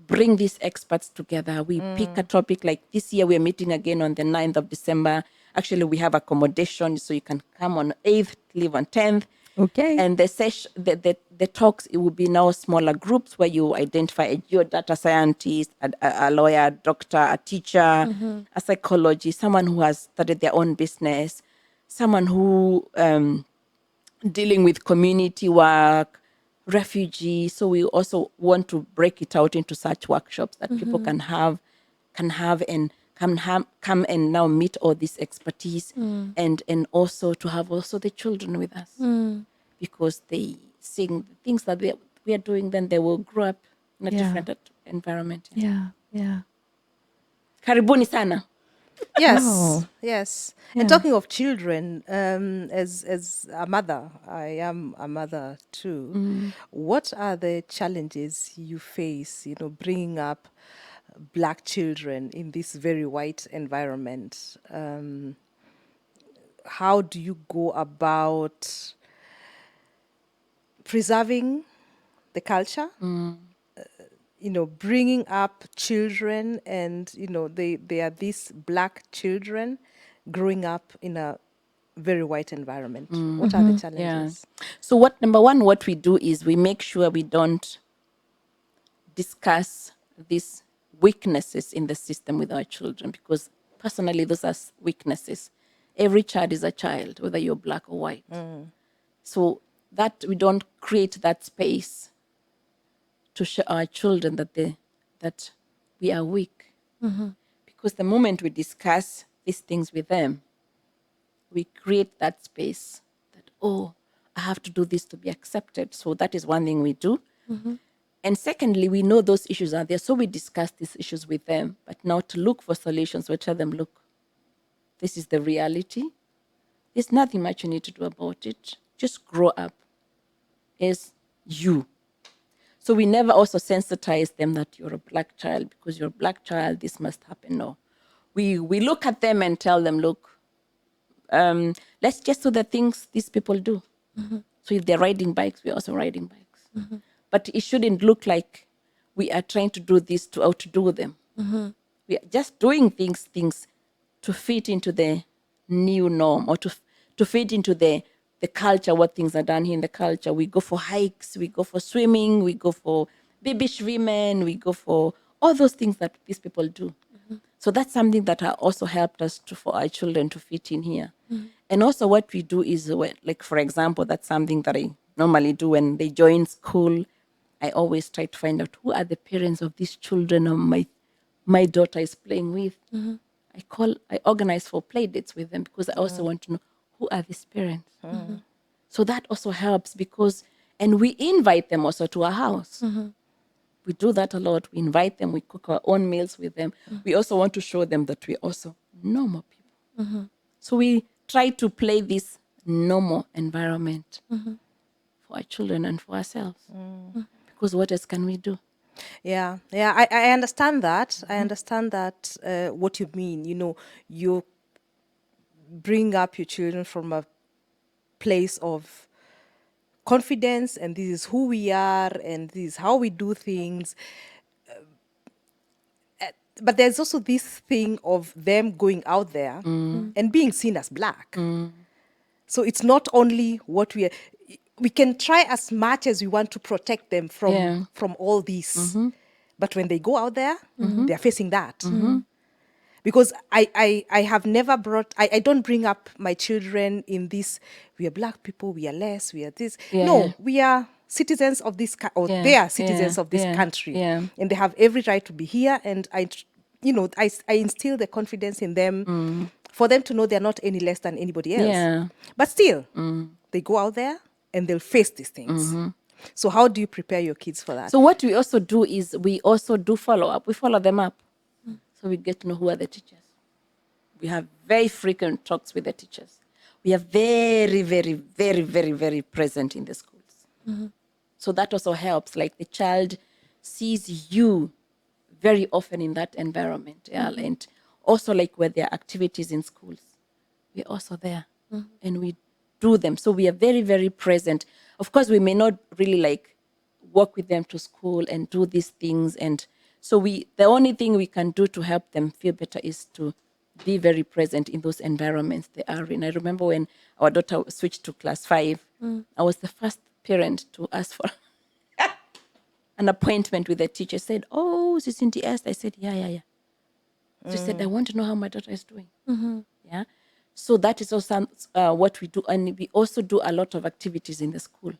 bring these experts together. We pick a topic, like this year we're meeting again on the 9th of December. Actually, we have accommodation, so you can come on 8th, leave on 10th. Okay. And the session, the talks, it will be now smaller groups where you identify a geodata scientist, a lawyer, a doctor, a teacher, a psychologist, someone who has started their own business, someone who dealing with community work, refugees. So we also want to break it out into such workshops that people can have and come and now meet all this expertise and also to have also the children with us because they seeing the things that we are doing, then they will grow up in a different environment. Yeah. Karibuni sana. Yes, Oh. yes. Yeah. And talking of children, as a mother, I am a mother too. What are the challenges you face, bringing up Black children in this very white environment? How do you go about preserving the culture? Bringing up children and, they are these Black children growing up in a very white environment. What are the challenges? So number one, what we do is we make sure we don't discuss these weaknesses in the system with our children, because personally, those are weaknesses. Every child is a child, whether you're Black or white. So that we don't create that space to show our children that we are weak. Because the moment we discuss these things with them, we create that space that, oh, I have to do this to be accepted. So that is one thing we do. And secondly, we know those issues are there, so we discuss these issues with them. But now to look for solutions, we tell them, look, this is the reality. There's nothing much you need to do about it. Just grow up as you. So we never also sensitize them that you're a Black child, because you're a Black child, this must happen. No. We look at them and tell them, look, let's just do the things these people do. So if they're riding bikes, we're also riding bikes. But it shouldn't look like we are trying to do this to outdo them. We are just doing things to fit into the new norm, or to fit into the culture, what things are done here in the culture. We go for hikes, we go for swimming, we go for baby women, we go for all those things that these people do. So that's something that also helped us for our children to fit in here. And also what we do is, like, for example, that's something that I normally do when they join school. I always try to find out who are the parents of these children my daughter is playing with. I organize for play dates with them, because I also want to know who are these parents. So that also helps, and we invite them also to our house. We do that a lot. We invite them, we cook our own meals with them. We also want to show them that we're also normal people. So we try to play this normal environment for our children and for ourselves. Because what else can we do? Yeah, I understand that. I understand that, what you mean. You bring up your children from a place of confidence, and this is who we are, and this is how we do things. But there's also this thing of them going out there and being seen as Black. So it's not only what we can try as much as we want to protect them from all this. But when they go out there, they're facing that. Because I have never I don't bring up my children in this, we are Black people, we are less, we are this. No, we are citizens of this, they are citizens of this country. And they have every right to be here. And I instill the confidence in them for them to know they're not any less than anybody else. But still, they go out there and they'll face these things. So how do you prepare your kids for that? So what we also do is we also do follow up. We follow them up. So we get to know who are the teachers. We have very frequent talks with the teachers. We are very, very, very, very, very present in the schools. So that also helps. Like the child sees you very often in that environment. Yeah? And also like where there are activities in schools, we're also there and we do them. So we are very, very present. Of course, we may not really like walk with them to school and do these things. And so the only thing we can do to help them feel better is to be very present in those environments they are in. I remember when our daughter switched to class 5, I was the first parent to ask for an appointment with the teacher. Said, "Oh, Sisinti Esther." I said, yeah. She said, "I want to know how my daughter is doing." Yeah. So that is also what we do. And we also do a lot of activities in the school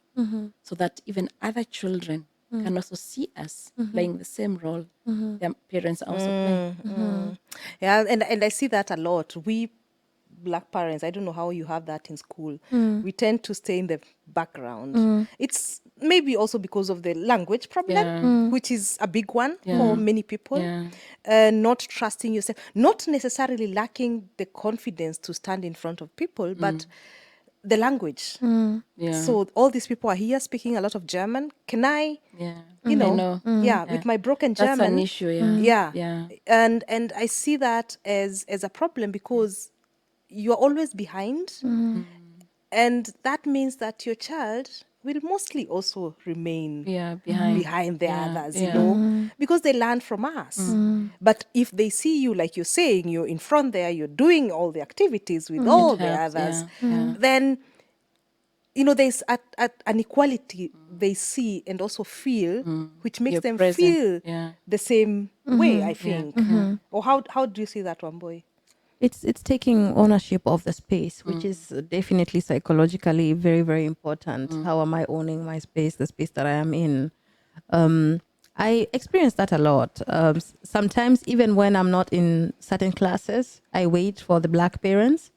so that even other children can also see us playing the same role their parents are also playing. Yeah, and I see that a lot. We Black parents, I don't know how you have that in school. We tend to stay in the background. It's maybe also because of the language problem, which is a big one for many people. Not trusting yourself, not necessarily lacking the confidence to stand in front of people, but the language. So all these people are here speaking a lot of German. Can I, you know, with my broken German, that's an issue. and I see that as a problem because you're always behind, and that means that your child will mostly also remain behind the others, you know, because they learn from us. But if they see you, like you're saying, you're in front there, you're doing all the activities with all the others, then you know there's an equality they see and also feel, which makes You're them present. feel the same way, I think. Or how do you see that, one boy? It's taking ownership of the space, which is definitely psychologically very, very important. How am I owning my space, the space that I am in? I experience that a lot. Sometimes even when I'm not in certain classes, I wait for the Black parents.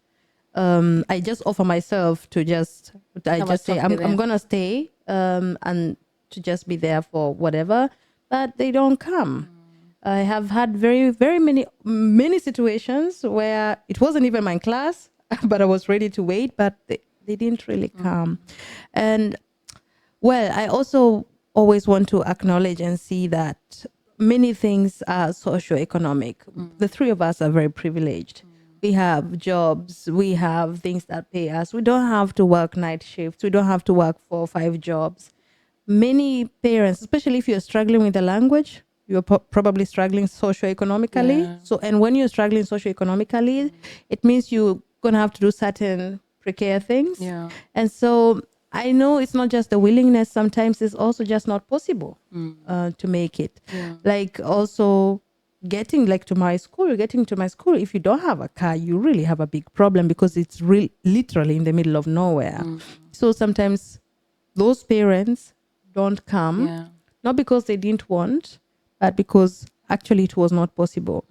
I just offer myself to say I'm gonna stay and to just be there for whatever, but they don't come. I have had very, very many situations where it wasn't even my class, but I was ready to wait, but they didn't really come. And well, I also always want to acknowledge and see that many things are socioeconomic. The three of us are very privileged. We have jobs, we have things that pay us. We don't have to work night shifts. We don't have to work 4 or 5 jobs. Many parents, especially if you're struggling with the language, you're probably struggling socioeconomically. So, and when you're struggling socioeconomically, it means you're going to have to do certain precarious things. And so I know it's not just the willingness. Sometimes it's also just not possible to make it. Like also getting to my school. If you don't have a car, you really have a big problem because it's literally in the middle of nowhere. So sometimes those parents don't come, not because they didn't want, but because actually it was not possible.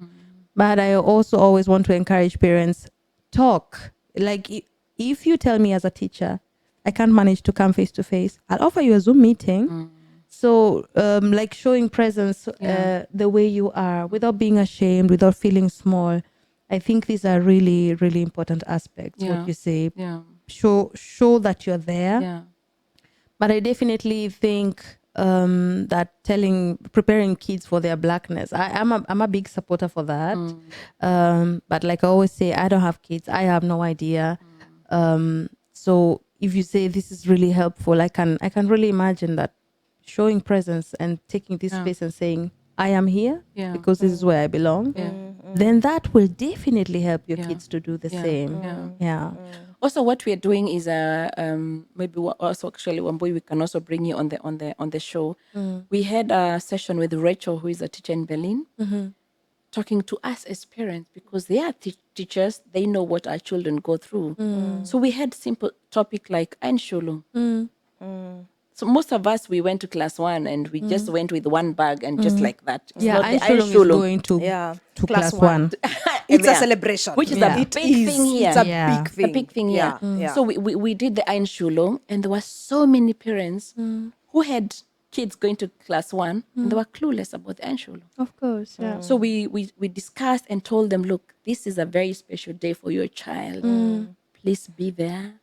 But I also always want to encourage parents, talk. Like if you tell me as a teacher, I can't manage to come face to face, I'll offer you a Zoom meeting. So like showing presence the way you are without being ashamed, without feeling small. I think these are really, really important aspects, what you say. Show that you're there. But I definitely think that preparing kids for their Blackness, I'm a big supporter for that. But like I always say, I don't have kids. I have no idea. So if you say this is really helpful, I can really imagine that showing presence and taking this space and saying, I am here because this is where I belong, then that will definitely help your kids to do the same. Also, what we are doing is maybe also actually one boy we can also bring you on the show. We had a session with Rachel, who is a teacher in Berlin, talking to us as parents because they are teachers. They know what our children go through. So we had simple topic like Einschulung. So most of us, we went to class 1 and we just went with one bag and just like that. It's not the Einschulung is going to class 1. It's a celebration. Which is a big thing here. It's a big thing. A big thing here. So we did the Einschulung and there were so many parents who had kids going to class 1 and they were clueless about the Anshulu. Of course, yeah. So we discussed and told them, look, this is a very special day for your child. Please be there.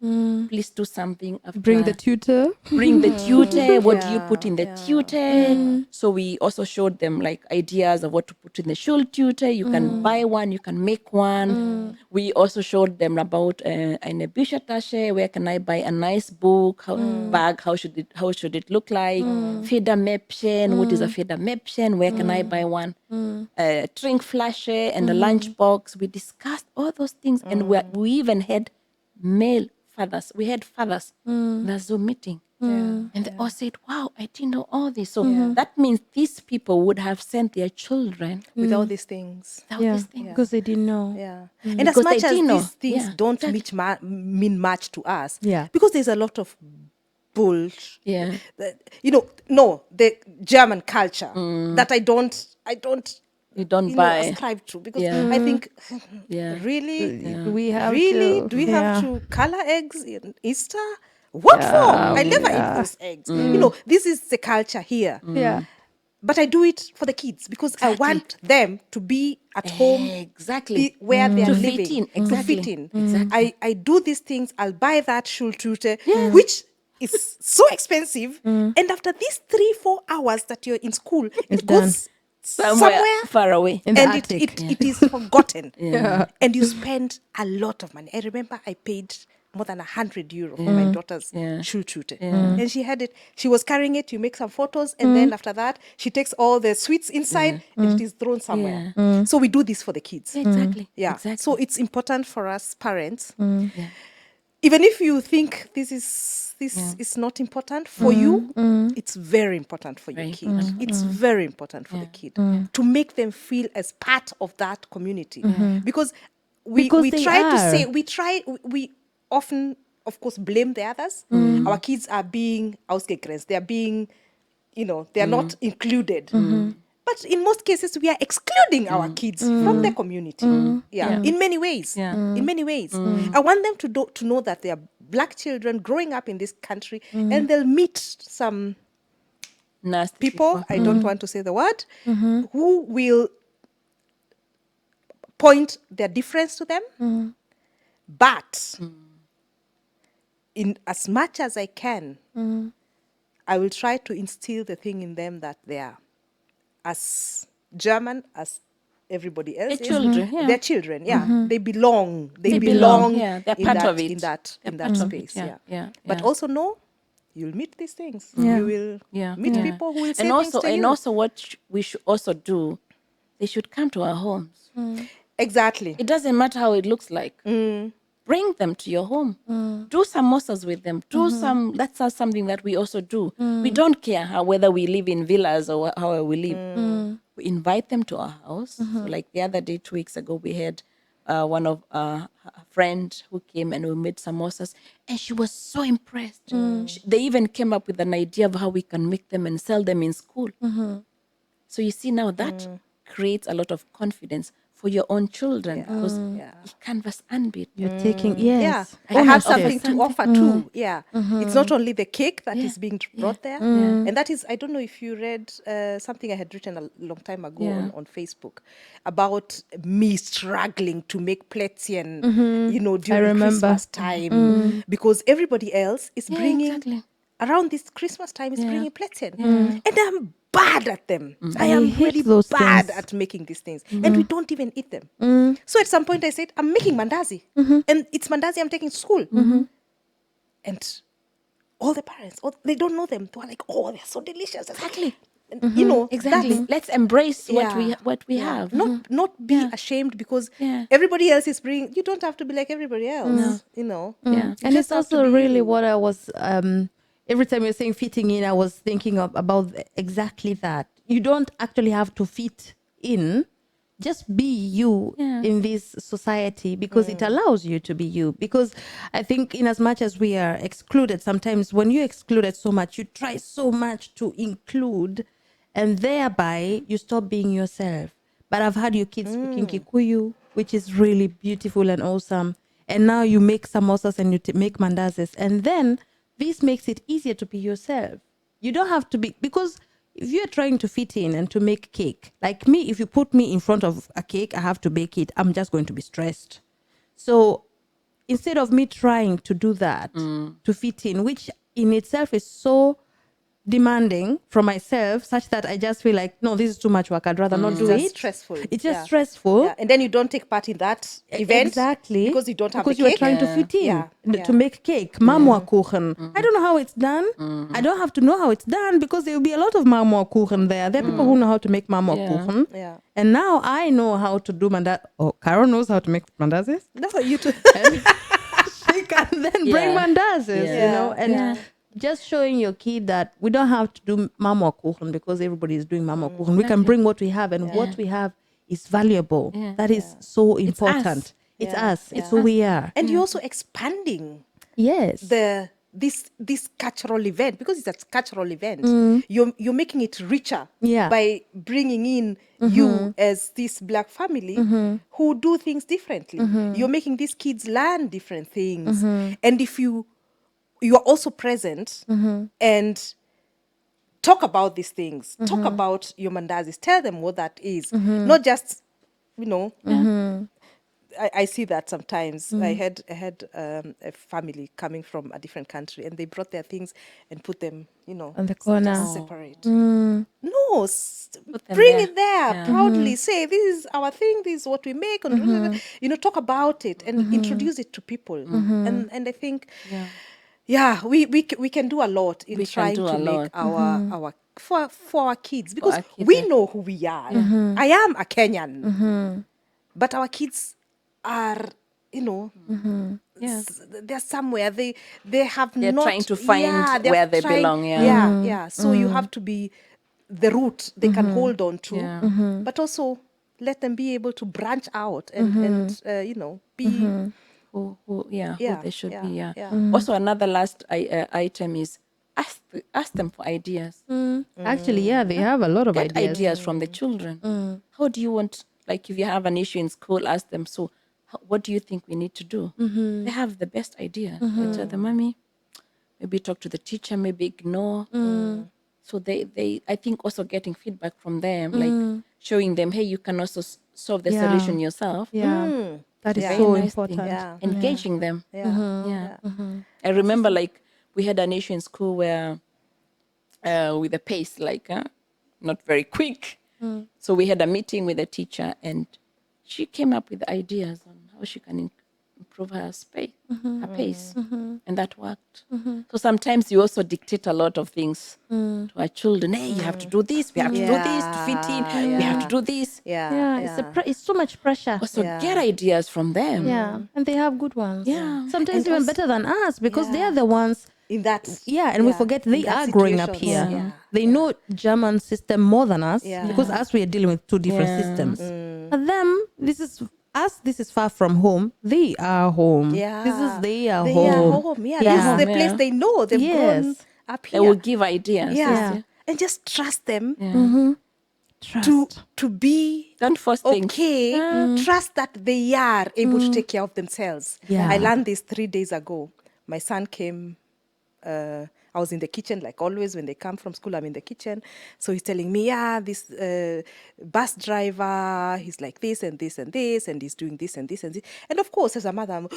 Please do something after. Bring the tutor. Bring the tutor. What do you put in the Yeah. tutor? So we also showed them like ideas of what to put in the shul tutor. You can buy one, you can make one. We also showed them about in a bishatashe, where can I buy a nice book, bag, how should it look like? Feda mepshen, what is a feda mepshen? Where can I buy one? Drink flashe and a lunchbox. We discussed all those things, and we even had male fathers. We had fathers in the Zoom meeting. And they all said, wow, I didn't know all this. So that means these people would have sent their children With all these things. without Yeah, these things. because they didn't know. Yeah. And as Because they much as didn't know. these things Yeah, don't mean much to us, Yeah. because there's a lot of bull, Yeah. the German culture that I don't You don't buy. ascribe to, because Yeah. I think Yeah. really, We have really, to, do we yeah. have to color eggs in Easter? What for? I never eat those eggs. This is the culture here. Yeah. But I do it for the kids because I want them to be at home Exactly. where they are To fit living. in, exactly. To fit in. Exactly. I do these things. I'll buy that shul tutor, which is so expensive. And after these 3-4 hours that you're in school, it goes somewhere far away. In the and attic. it is forgotten. Yeah. And you spend a lot of money. I remember I paid more than €100 for my daughter's shul tutor. And she had it. She was carrying it. You make some photos. And then after that, she takes all the sweets inside and it is thrown somewhere. So we do this for the kids. Exactly. Yeah. Exactly. So it's important for us parents. Yeah. Even if you think this is not important for you, it's very important for your kid. It's very important for the kid to make them feel as part of that community. Because we they try to are. say, we often, of course, blame the others. Our kids are being ausgegrenzt. They are being, they are not included. But in most cases, we are excluding our kids from the community. In many ways. Yeah. In many ways. I want them to know that they are black children growing up in this country, and they'll meet some Nasty people, I don't want to say the word, who will point their difference to them. But in as much as I can, I will try to instill the thing in them that they are as German as everybody else They're is. children, yeah. They're children, yeah. They belong. They belong. belong, yeah. They're in part that, of it. in that They're in part that of it, space. yeah, yeah, But yeah. also know you'll meet these things. Yeah. You will meet Yeah. people who will say and things also to and you. also what we should also do, they should come to our homes. Exactly. It doesn't matter how it looks like. Bring them to your home. Do samosas with them. Do some. That's something that we also do. We don't care whether we live in villas or how we live. We invite them to our house. So like the other day, 2 weeks ago, we had one of a friend who came and we made samosas, and she was so impressed. They even came up with an idea of how we can make them and sell them in school. So you see now that creates a lot of confidence for your own children because you canvas unbeat. You're taking, yes. I have ownership. something to offer too. Yeah. It's not only the cake that is being brought there. And that is, I don't know if you read something I had written a long time ago on Facebook about me struggling to make plätzchen, during remember. Christmas time because everybody else is bringing, exactly. around this Christmas time is bringing plätzchen. And I'm bad at them. I I am hate really those bad things. at making these things. And we don't even eat them. So at some point I said, I'm making mandazi. And it's mandazi I'm taking to school. And all the parents, they don't know them. They were like, oh, they're so delicious. Exactly. And, Exactly. that's- Let's embrace yeah, what we yeah. have. Not be ashamed because Yeah. everybody else is bringing. You don't have to be like everybody else. Yeah. You And just it's have to also be really you. what I was every time you're saying fitting in, I was thinking about exactly that. You don't actually have to fit in, just be you in this society because it allows you to be you. Because I think in as much as we are excluded, sometimes when you're excluded so much, you try so much to include and thereby you stop being yourself. But I've had your kids speaking Kikuyu, which is really beautiful and awesome. And now you make samosas and you make mandazes. And then this makes it easier to be yourself. You don't have to be, because if you're trying to fit in and to make cake, like me, if you put me in front of a cake, I have to bake it, I'm just going to be stressed. So instead of me trying to do that to fit in, which in itself is so demanding from myself, such that I just feel like, no, this is too much work, I'd rather not do Just it. stressful. It's just Yeah. stressful. Yeah. And then you don't take part in that event Exactly, because you don't have because the you are cake. trying to fit in Yeah. to make cake, Marmorkuchen. I don't know how it's done. I don't have to know how it's done, because there will be a lot of Marmorkuchen there. There are people who know how to make Marmorkuchen. Yeah. And now I know how to do mandazi. Oh, Carol knows how to make mandazis. No, you too. And she can then bring Yeah. mandazis, Yeah. you know, and Yeah. just showing your kid that we don't have to do Marmorkuchen because everybody is doing Marmorkuchen. We can bring what we have, and what we have is valuable. Yeah. That is so us. important. It's Yeah. us. It's who we are. And you're also expanding Yes. this cultural event, because it's a cultural event. You're making it richer Yeah. by bringing in you as this black family who do things differently. You're making these kids learn different things. And if you are also present and talk about these things, talk about your mandazis, tell them what that is, not just, you know. I see that sometimes. I had a family coming from a different country, and they brought their things and put them, On the corner. separate. No, Put them bring there. it there Yeah. proudly. Say, this is our thing. This is what we make, and talk about it and introduce it to people. And I think, we can do a lot in We can trying do to a make lot. our for our kids, because our kids, we yeah. know who we are. I am a Kenyan, but our kids are, Yeah. they're somewhere. They have They're not trying to find they're where they trying- belong, yeah. yeah. So you have to be the root they can hold on to, Yeah. but also let them be able to branch out and be Who Yeah, they should yeah, be, yeah. yeah. Also, another last item is ask them for ideas. Actually, yeah, they have a lot of Get ideas. ideas from the children. How do you want, like if you have an issue in school, ask them, so what do you think we need to do? They have the best idea. They tell the mommy, maybe talk to the teacher, maybe ignore. So they I think also getting feedback from them, like showing them, hey, you can also solve the Yeah. solution yourself. That is Yeah. so Very nice important. thing. Yeah. Engaging them. Yeah. I remember like we had an issue in school where with the pace, like not very quick. So we had a meeting with the teacher, and she came up with ideas on how she can improve her her pace, and that worked. So sometimes you also dictate a lot of things to our children. Hey, you have to do this. We have to do this to fit in. We have to do this. Yeah, it's so much pressure. Also get ideas from them. Yeah, and they have good ones. Yeah. Sometimes And even also- better than us, because they Yeah. are the ones. In that, Yeah, and we forget in they that are growing up situations, here. yeah. They know German system more than us, Yeah. because us we are dealing with two different Yeah. systems. But them, this is us. This is far from home. They are home. Yeah. This is they are They home. are home. Yeah. Yeah. This is the Home, place yeah. they know. They've grown Yes. up They here. will give ideas. Yeah. Yes, And just trust them Trust. to be Don't force things. okay. Trust that they are able to take care of themselves. Yeah. I learned this 3 days ago. My son came. I was in the kitchen, like always when they come from school, I'm in the kitchen. So he's telling me, this bus driver, he's like this and this and this, and he's doing this and this and this. And of course, as a mother, I'm,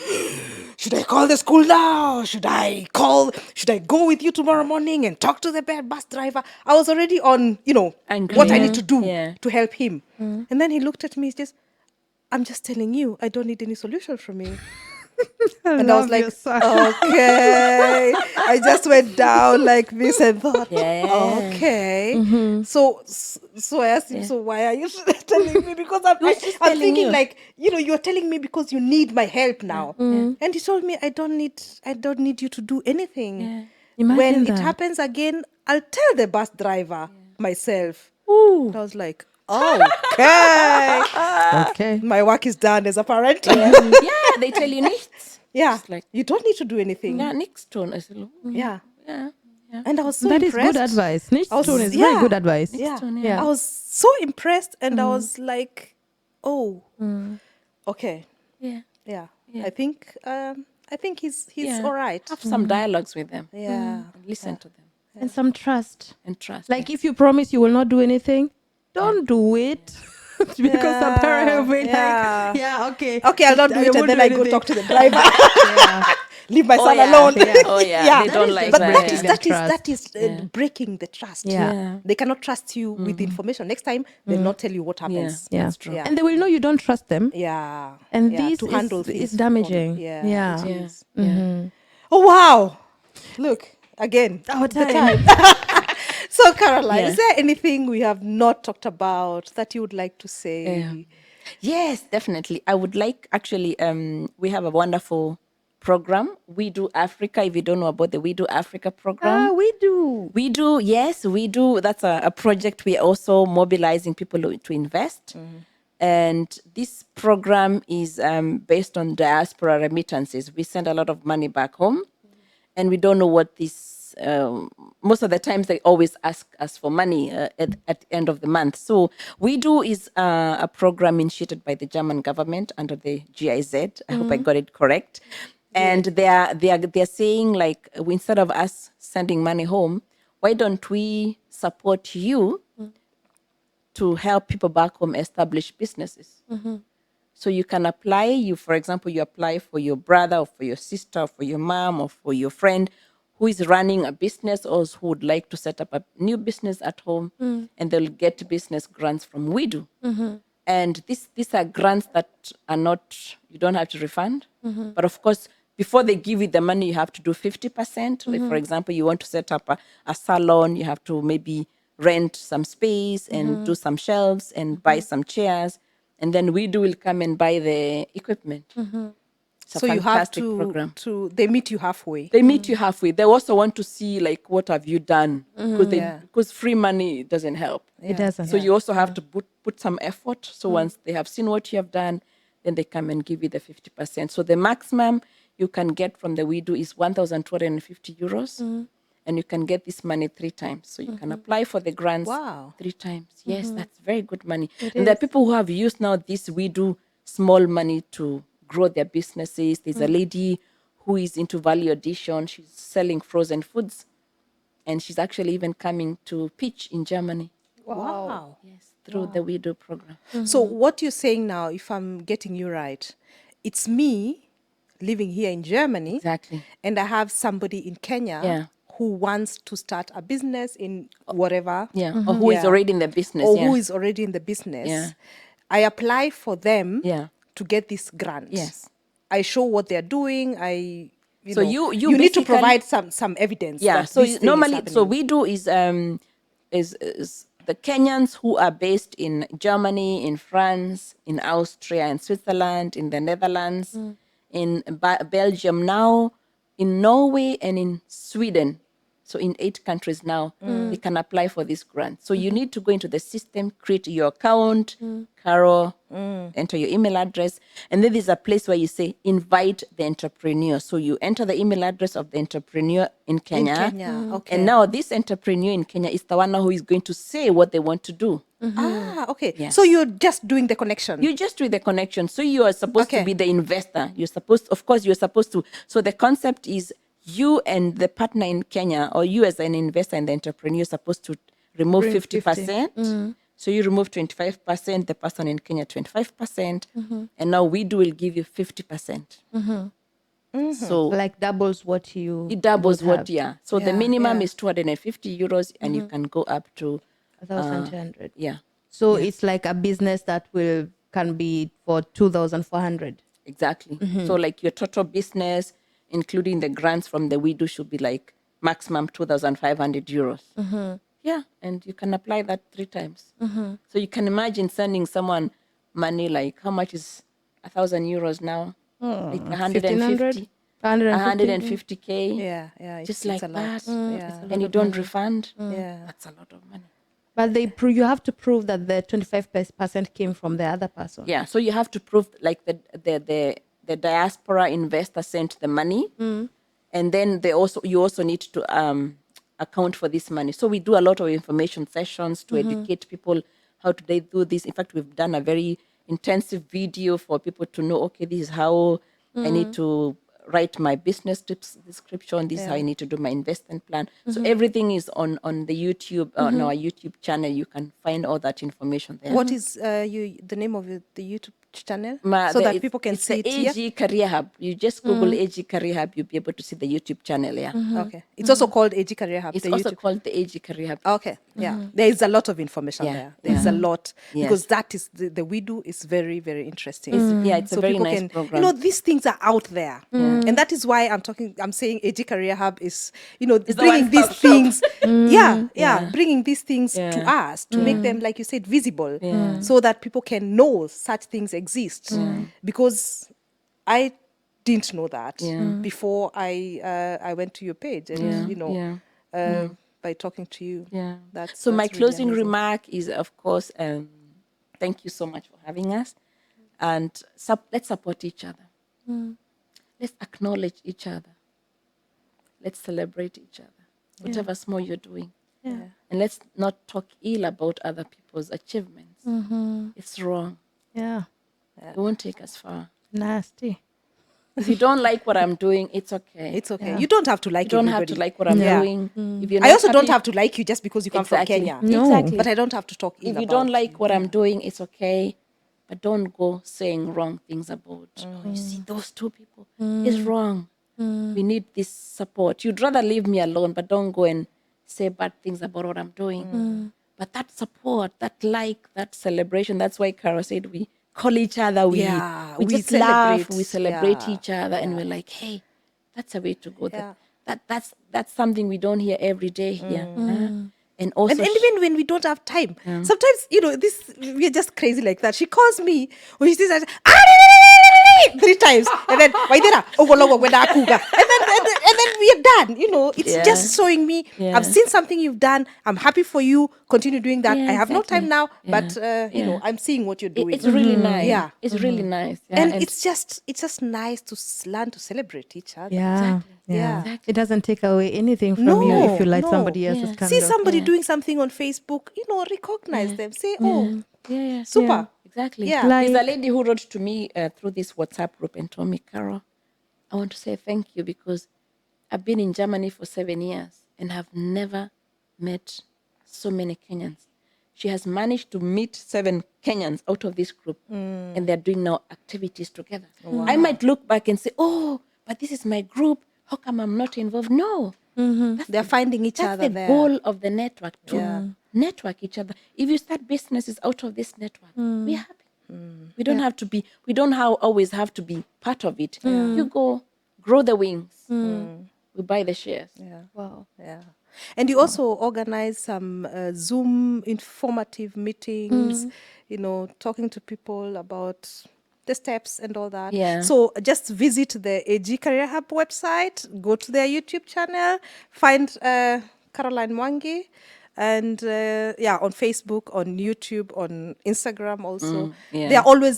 should I call the school now? Should I go with you tomorrow morning and talk to the bus driver? I was already on, Angry. what I Yeah. need to do Yeah. to help him. And then he looked at me, he's just, I'm just telling you, I don't need any solution from you. And I was like, okay. I just went down like this and thought, Yeah. okay. So I asked him, so why are you telling me? Because I'm telling thinking you. like, you're telling me because you need my help now. And he told me, I don't need you to do anything. Yeah. Imagine When that. it happens again, I'll tell the bus driver myself. Ooh. And I was like, okay. Okay. My work is done as a parent. Yeah, they tell you nichts. Yeah, It's like, you don't need to do anything. yeah, nichts tun. I said, oh, Yeah. yeah. And I was so That is impressed. good advice. Nichts I was- tun is very yeah. good advice. Yeah. tun, yeah. I was so impressed, and I was like, oh, okay. Yeah. Yeah. Yeah. I think he's Yeah. all right. Have some dialogues with them. Yeah. And listen to them. And some trust. and trust. Like if you promise you will not do anything, don't do it. Because the parent will be Yeah. like, yeah, okay. Okay, I'll not do it, and won't then do I go anything. talk to the driver. Yeah. Leave my Oh, son yeah. alone. Yeah. Oh yeah, Yeah. they That don't is like just But that. breaking Yeah. that is Yeah. breaking the trust. Yeah. Yeah. They cannot trust you with the information. Next time, they'll not tell you what happens. Yeah. That's true. Yeah. And they will know you don't trust them. Yeah. And Yeah, this to handle is things damaging. yeah, Yeah. it Yeah. is. Yeah. Oh wow! Look again. Our the time. So Caroline, Yeah. is there anything we have not talked about that you would like to say? Yes, definitely. I would like actually. We have a wonderful program. We Do Africa. If you don't know about the We Do Africa program, We do. we do. Yes, we do. That's a project. We are also mobilizing people to invest. And this program is based on diaspora remittances. We send a lot of money back home, and we don't know what this. Most of the times, they always ask us for money at the end of the month. So we do is a program initiated by the German government under the GIZ. I hope I got it correct. And they're saying like, instead of us sending money home, why don't we support you to help people back home establish businesses? So you can apply. For example, you apply for your brother or for your sister or for your mom or for your friend who is running a business or who would like to set up a new business at home, and they'll get business grants from WIDU. And these are grants that are not, you don't have to refund. But of course, before they give you the money, you have to do 50%. Like for example, you want to set up a salon, you have to maybe rent some space and do some shelves and buy some chairs. And then WIDU will come and buy the equipment. It's a So you have fantastic to program. they meet you halfway. They meet you halfway. They also want to see like, what have you done? Because Yeah. because free money doesn't help. It doesn't. So you also have to put some effort. So once they have seen what you have done, then they come and give you the 50%. So the maximum you can get from the WIDU is 1,250 euros. And you can get this money 3 times. So you can apply for the grants Wow. 3 times. Yes, that's very good money. And there are people who have used now this WIDU small money to grow their businesses. There's a lady who is into value addition. She's selling frozen foods. And she's actually even coming to pitch in Germany. Wow. Yes, through the WIDU program. So what you're saying now, if I'm getting you right, it's me living here in Germany. Exactly. And I have somebody in Kenya Yeah. who wants to start a business in whatever. Yeah. Or who is already in the business. Or yeah. who is already in the business. Yeah. I apply for them Yeah. to get this grant. Yes. I show what they're doing. You So know, you need to basically- provide some evidence. Yeah. that So this thing is normally, so happening. WIDU is the Kenyans who are based in Germany, in France, in Austria, in Switzerland, in the Netherlands, in Belgium now, in Norway, and in Sweden. So in 8 countries now, they can apply for this grant. So you need to go into the system, create your account, Carol, enter your email address, and then there's a place where you say invite the entrepreneur. So you enter the email address of the entrepreneur in Kenya. Kenya, okay. And now this entrepreneur in Kenya is the one who is going to say what they want to do. Ah, okay. Yeah. So you're just doing the connection. You just do the connection. So you are supposed Okay. to be the investor. You're supposed to. So the concept is you and the partner in Kenya, or you as an investor and the entrepreneur, you're supposed to remove Bring 50%. So you remove 25%, the person in Kenya 25%, and now WIDU will give you 50%. So Like doubles what you it doubles would what, have. yeah. So the Yeah, minimum yeah. is 250 euros, and you can go up to 1,200. yeah. So it's like a business that can be for 2,400. Exactly. So like your total business, including the grants from the WIDU, should be like maximum 2,500 euros. Yeah, and you can apply that 3 times. So you can imagine sending someone money like, how much is 1,000 euros now? Like 150, 150K. Yeah, yeah. Just it's like a lot. that. Yeah. And you don't refund. Yeah. That's a lot of money. But you have to prove that the 25% came from the other person. Yeah, so you have to prove like the diaspora investor sent the money, and then you also need to account for this money. So we do a lot of information sessions to educate people how do they do this. In fact, we've done a very intensive video for people to know. Okay, this is how I need to write my business description. This is how I need to do my investment plan. So everything is on the YouTube, on our YouTube channel. You can find all that information there. What is the name of the YouTube channel? So that people can it's see the it here? AG Career Hub. You just Google AG Career Hub, you'll be able to see the YouTube channel. Yeah. Okay. It's also called AG Career Hub. It's the also YouTube. called the AG Career Hub. Okay. Yeah. There is a lot of information Yeah, there. There is a lot Yes. because that is the WIDU is very, very interesting. It's a very people nice can, program. these things are out there, and that is why I'm saying AG Career Hub is, the bringing these one-stop shop. things, bringing these things to Yeah. us to make them, like you said, visible, so that people can know such things exist. Because I didn't know that before I went to your page, and by talking to you. Yeah. That's So my really closing amazing. remark is, of course, thank you so much for having us, and let's support each other. Let's acknowledge each other. Let's celebrate each other, whatever small you're doing. Yeah. And let's not talk ill about other people's achievements. It's wrong. Yeah. It won't take us far. Nasty. If you don't like what I'm doing, it's okay. It's okay. You don't have to like You don't everybody. have to like what I'm doing. If you're I not also don't happy- have to like you just because you come from Exactly. Kenya. No. Exactly. But I don't have to talk ill If you about don't like what I'm doing, it's okay. But don't go saying wrong things about, you see, those two people. It's wrong. We need this support. You'd rather leave me alone, but don't go and say bad things about what I'm doing. But that support, that celebration, that's why Carol said we call each other. We just celebrate. laugh, we celebrate Yeah. each other, and we're like, hey, that's a way to go. Yeah. That's something we don't hear every day here. And also, And even when we don't have time, sometimes, we're just crazy like that. She calls me, or she says, 3 times, and then, Waidera, and then we are done. It's Yeah. just showing me, Yeah. I've seen something you've done. I'm happy for you. Continue doing that. Yeah, I have no exactly. time now, Yeah. but, Yeah. I'm seeing what you're doing. it's really nice. Yeah. It's really nice. Yeah. And it's just nice to learn to celebrate each other. Yeah. Exactly. Yeah. Exactly. It doesn't take away anything from you No, if you like no. somebody else's Yeah. kind See of. somebody doing something on Facebook, recognize them. Say, oh, yeah. super. Exactly. Yeah. There's a Like- lady who wrote to me through this WhatsApp group and told me, Carol, I want to say thank you because I've been in Germany for 7 years and have never met so many Kenyans. She has managed to meet 7 Kenyans out of this group, and they're doing now activities together. I might look back and say, oh, but this is my group. How come I'm not involved? No. They're finding each That's other the there. goal of the network, to network each other. If you start businesses out of this network, we're happy. We don't have to be, always have to be part of it. You go, grow the wings. We buy the shares. Yeah. Wow. Yeah. And you also organize some Zoom informative meetings, talking to people about the steps and all that. Yeah. So just visit the AG Career Hub website, go to their YouTube channel, find Caroline Mwangi, and on Facebook, on YouTube, on Instagram also. yeah.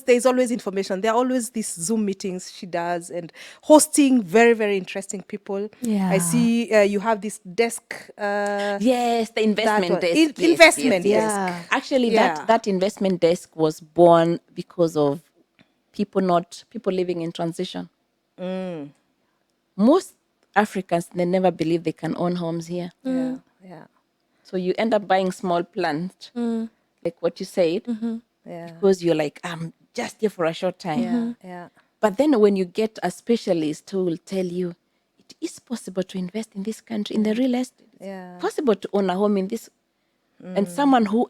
There's always information. There are always these Zoom meetings she does and hosting very, very interesting people. Yeah. I see you have this desk. Yes, the investment one. desk. In- Yes, investment yes, desk. yes. Actually, Yeah. that investment desk was born because of people living in transition. Most Africans, they never believe they can own homes here. Yeah. So you end up buying small plants, like what you said, Yeah. because you're like, I'm just here for a short time. Yeah. But then when you get a specialist who will tell you, it is possible to invest in this country, in the real estate. Yeah. It's possible to own a home in this. And someone who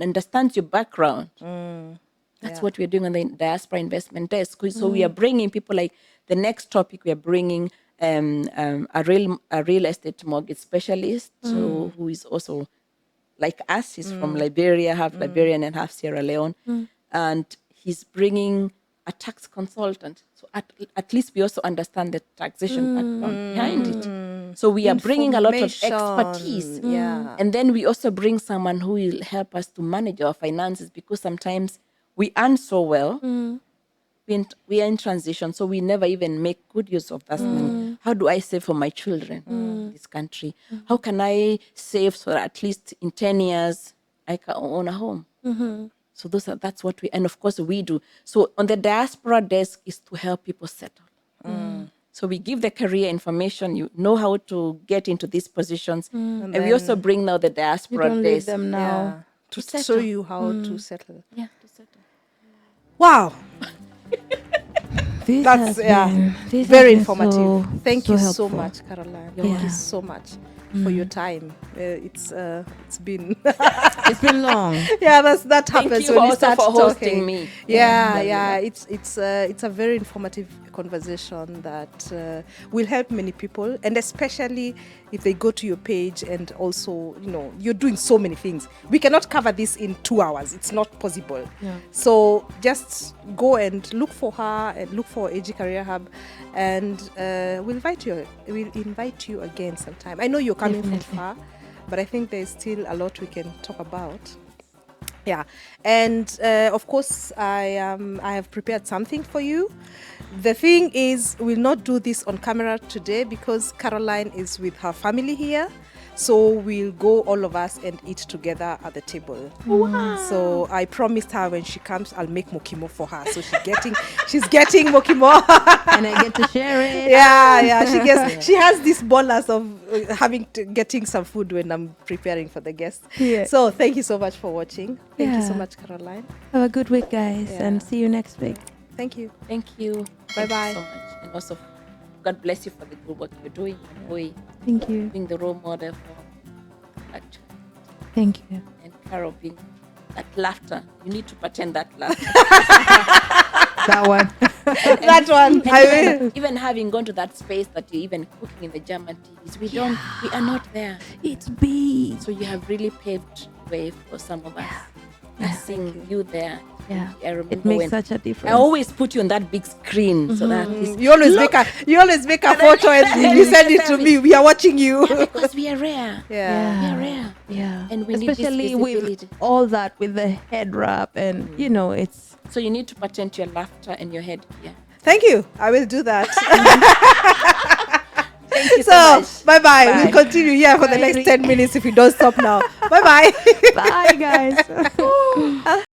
understands your background. That's what we're doing on the Diaspora Investment Desk. So we are bringing people, like the next topic, we are bringing a real estate mortgage specialist who is also like us. He's from Liberia, half Liberian and half Sierra Leone. And he's bringing a tax consultant. So at least we also understand the taxation background behind it. So we are bringing a lot of expertise. Yeah. And then we also bring someone who will help us to manage our finances, because sometimes we earn so well. We are in transition, so we never even make good use of that money. How do I save for my children in this country? How can I save so that at least in 10 years I can own a home? So that's what we, and of course we do. So on the diaspora desk is to help people settle. So we give the career information. You know how to get into these positions, and we also bring now the You diaspora don't leave desk. them now. Yeah, to show settle. you how to settle. Yeah, to settle. Wow, This that's has been, this very has been informative. Thank so you helpful. so much, Caroline. You're Thank you welcome. so much for your time. It's been It's been long. yeah, that Thank happens you when we also start for hosting talking. me. Yeah. It's a very informative conversation that will help many people, and especially if they go to your page, and also, you're doing so many things. We cannot cover this in 2 hours. It's not possible. Yeah. So just go and look for her and look for AG Career Hub, and we'll invite you again sometime. I know you're coming Definitely. from far, but I think there's still a lot we can talk about. Yeah, and of course I have prepared something for you. The thing is, we'll not do this on camera today because Caroline is with her family here. So we'll go all of us and eat together at the table. Wow. So I promised her when she comes, I'll make mokimo for her. So she's getting mokimo. And I get to share it. Yeah. She has this bonus of getting some food when I'm preparing for the guests. Yeah. So thank you so much for watching. Thank you so Yeah. much, Caroline. Have a good week, guys, Yeah. and see you next week. Thank you. Thank you. Bye-bye. Thank you so much. And also, God bless you for the good work you're doing. And Boy, Thank you. being the role model for that child. Thank you. And Carol being that laughter. You need to pretend that laughter. That one. That one. I will. Even having gone to that space that you're even cooking in the German TVs, we are not there. It's big. So you have really paved way for some of us. Yeah. Seeing you there. Yeah. I remember It makes when such a I difference. always put you on that big screen so that this, You always make a photo and you send it to me. We are watching you. because we are rare. Yeah. We are rare. Yeah. And we need this especially with visibility. all that, with the head wrap, and it's So you need to patent your laughter and your head. Yeah. Thank you. I will do that. Thank you so much. Bye-bye. Bye. We'll continue here for the Bye. next 10 minutes if you don't stop now. Bye-bye. bye, guys.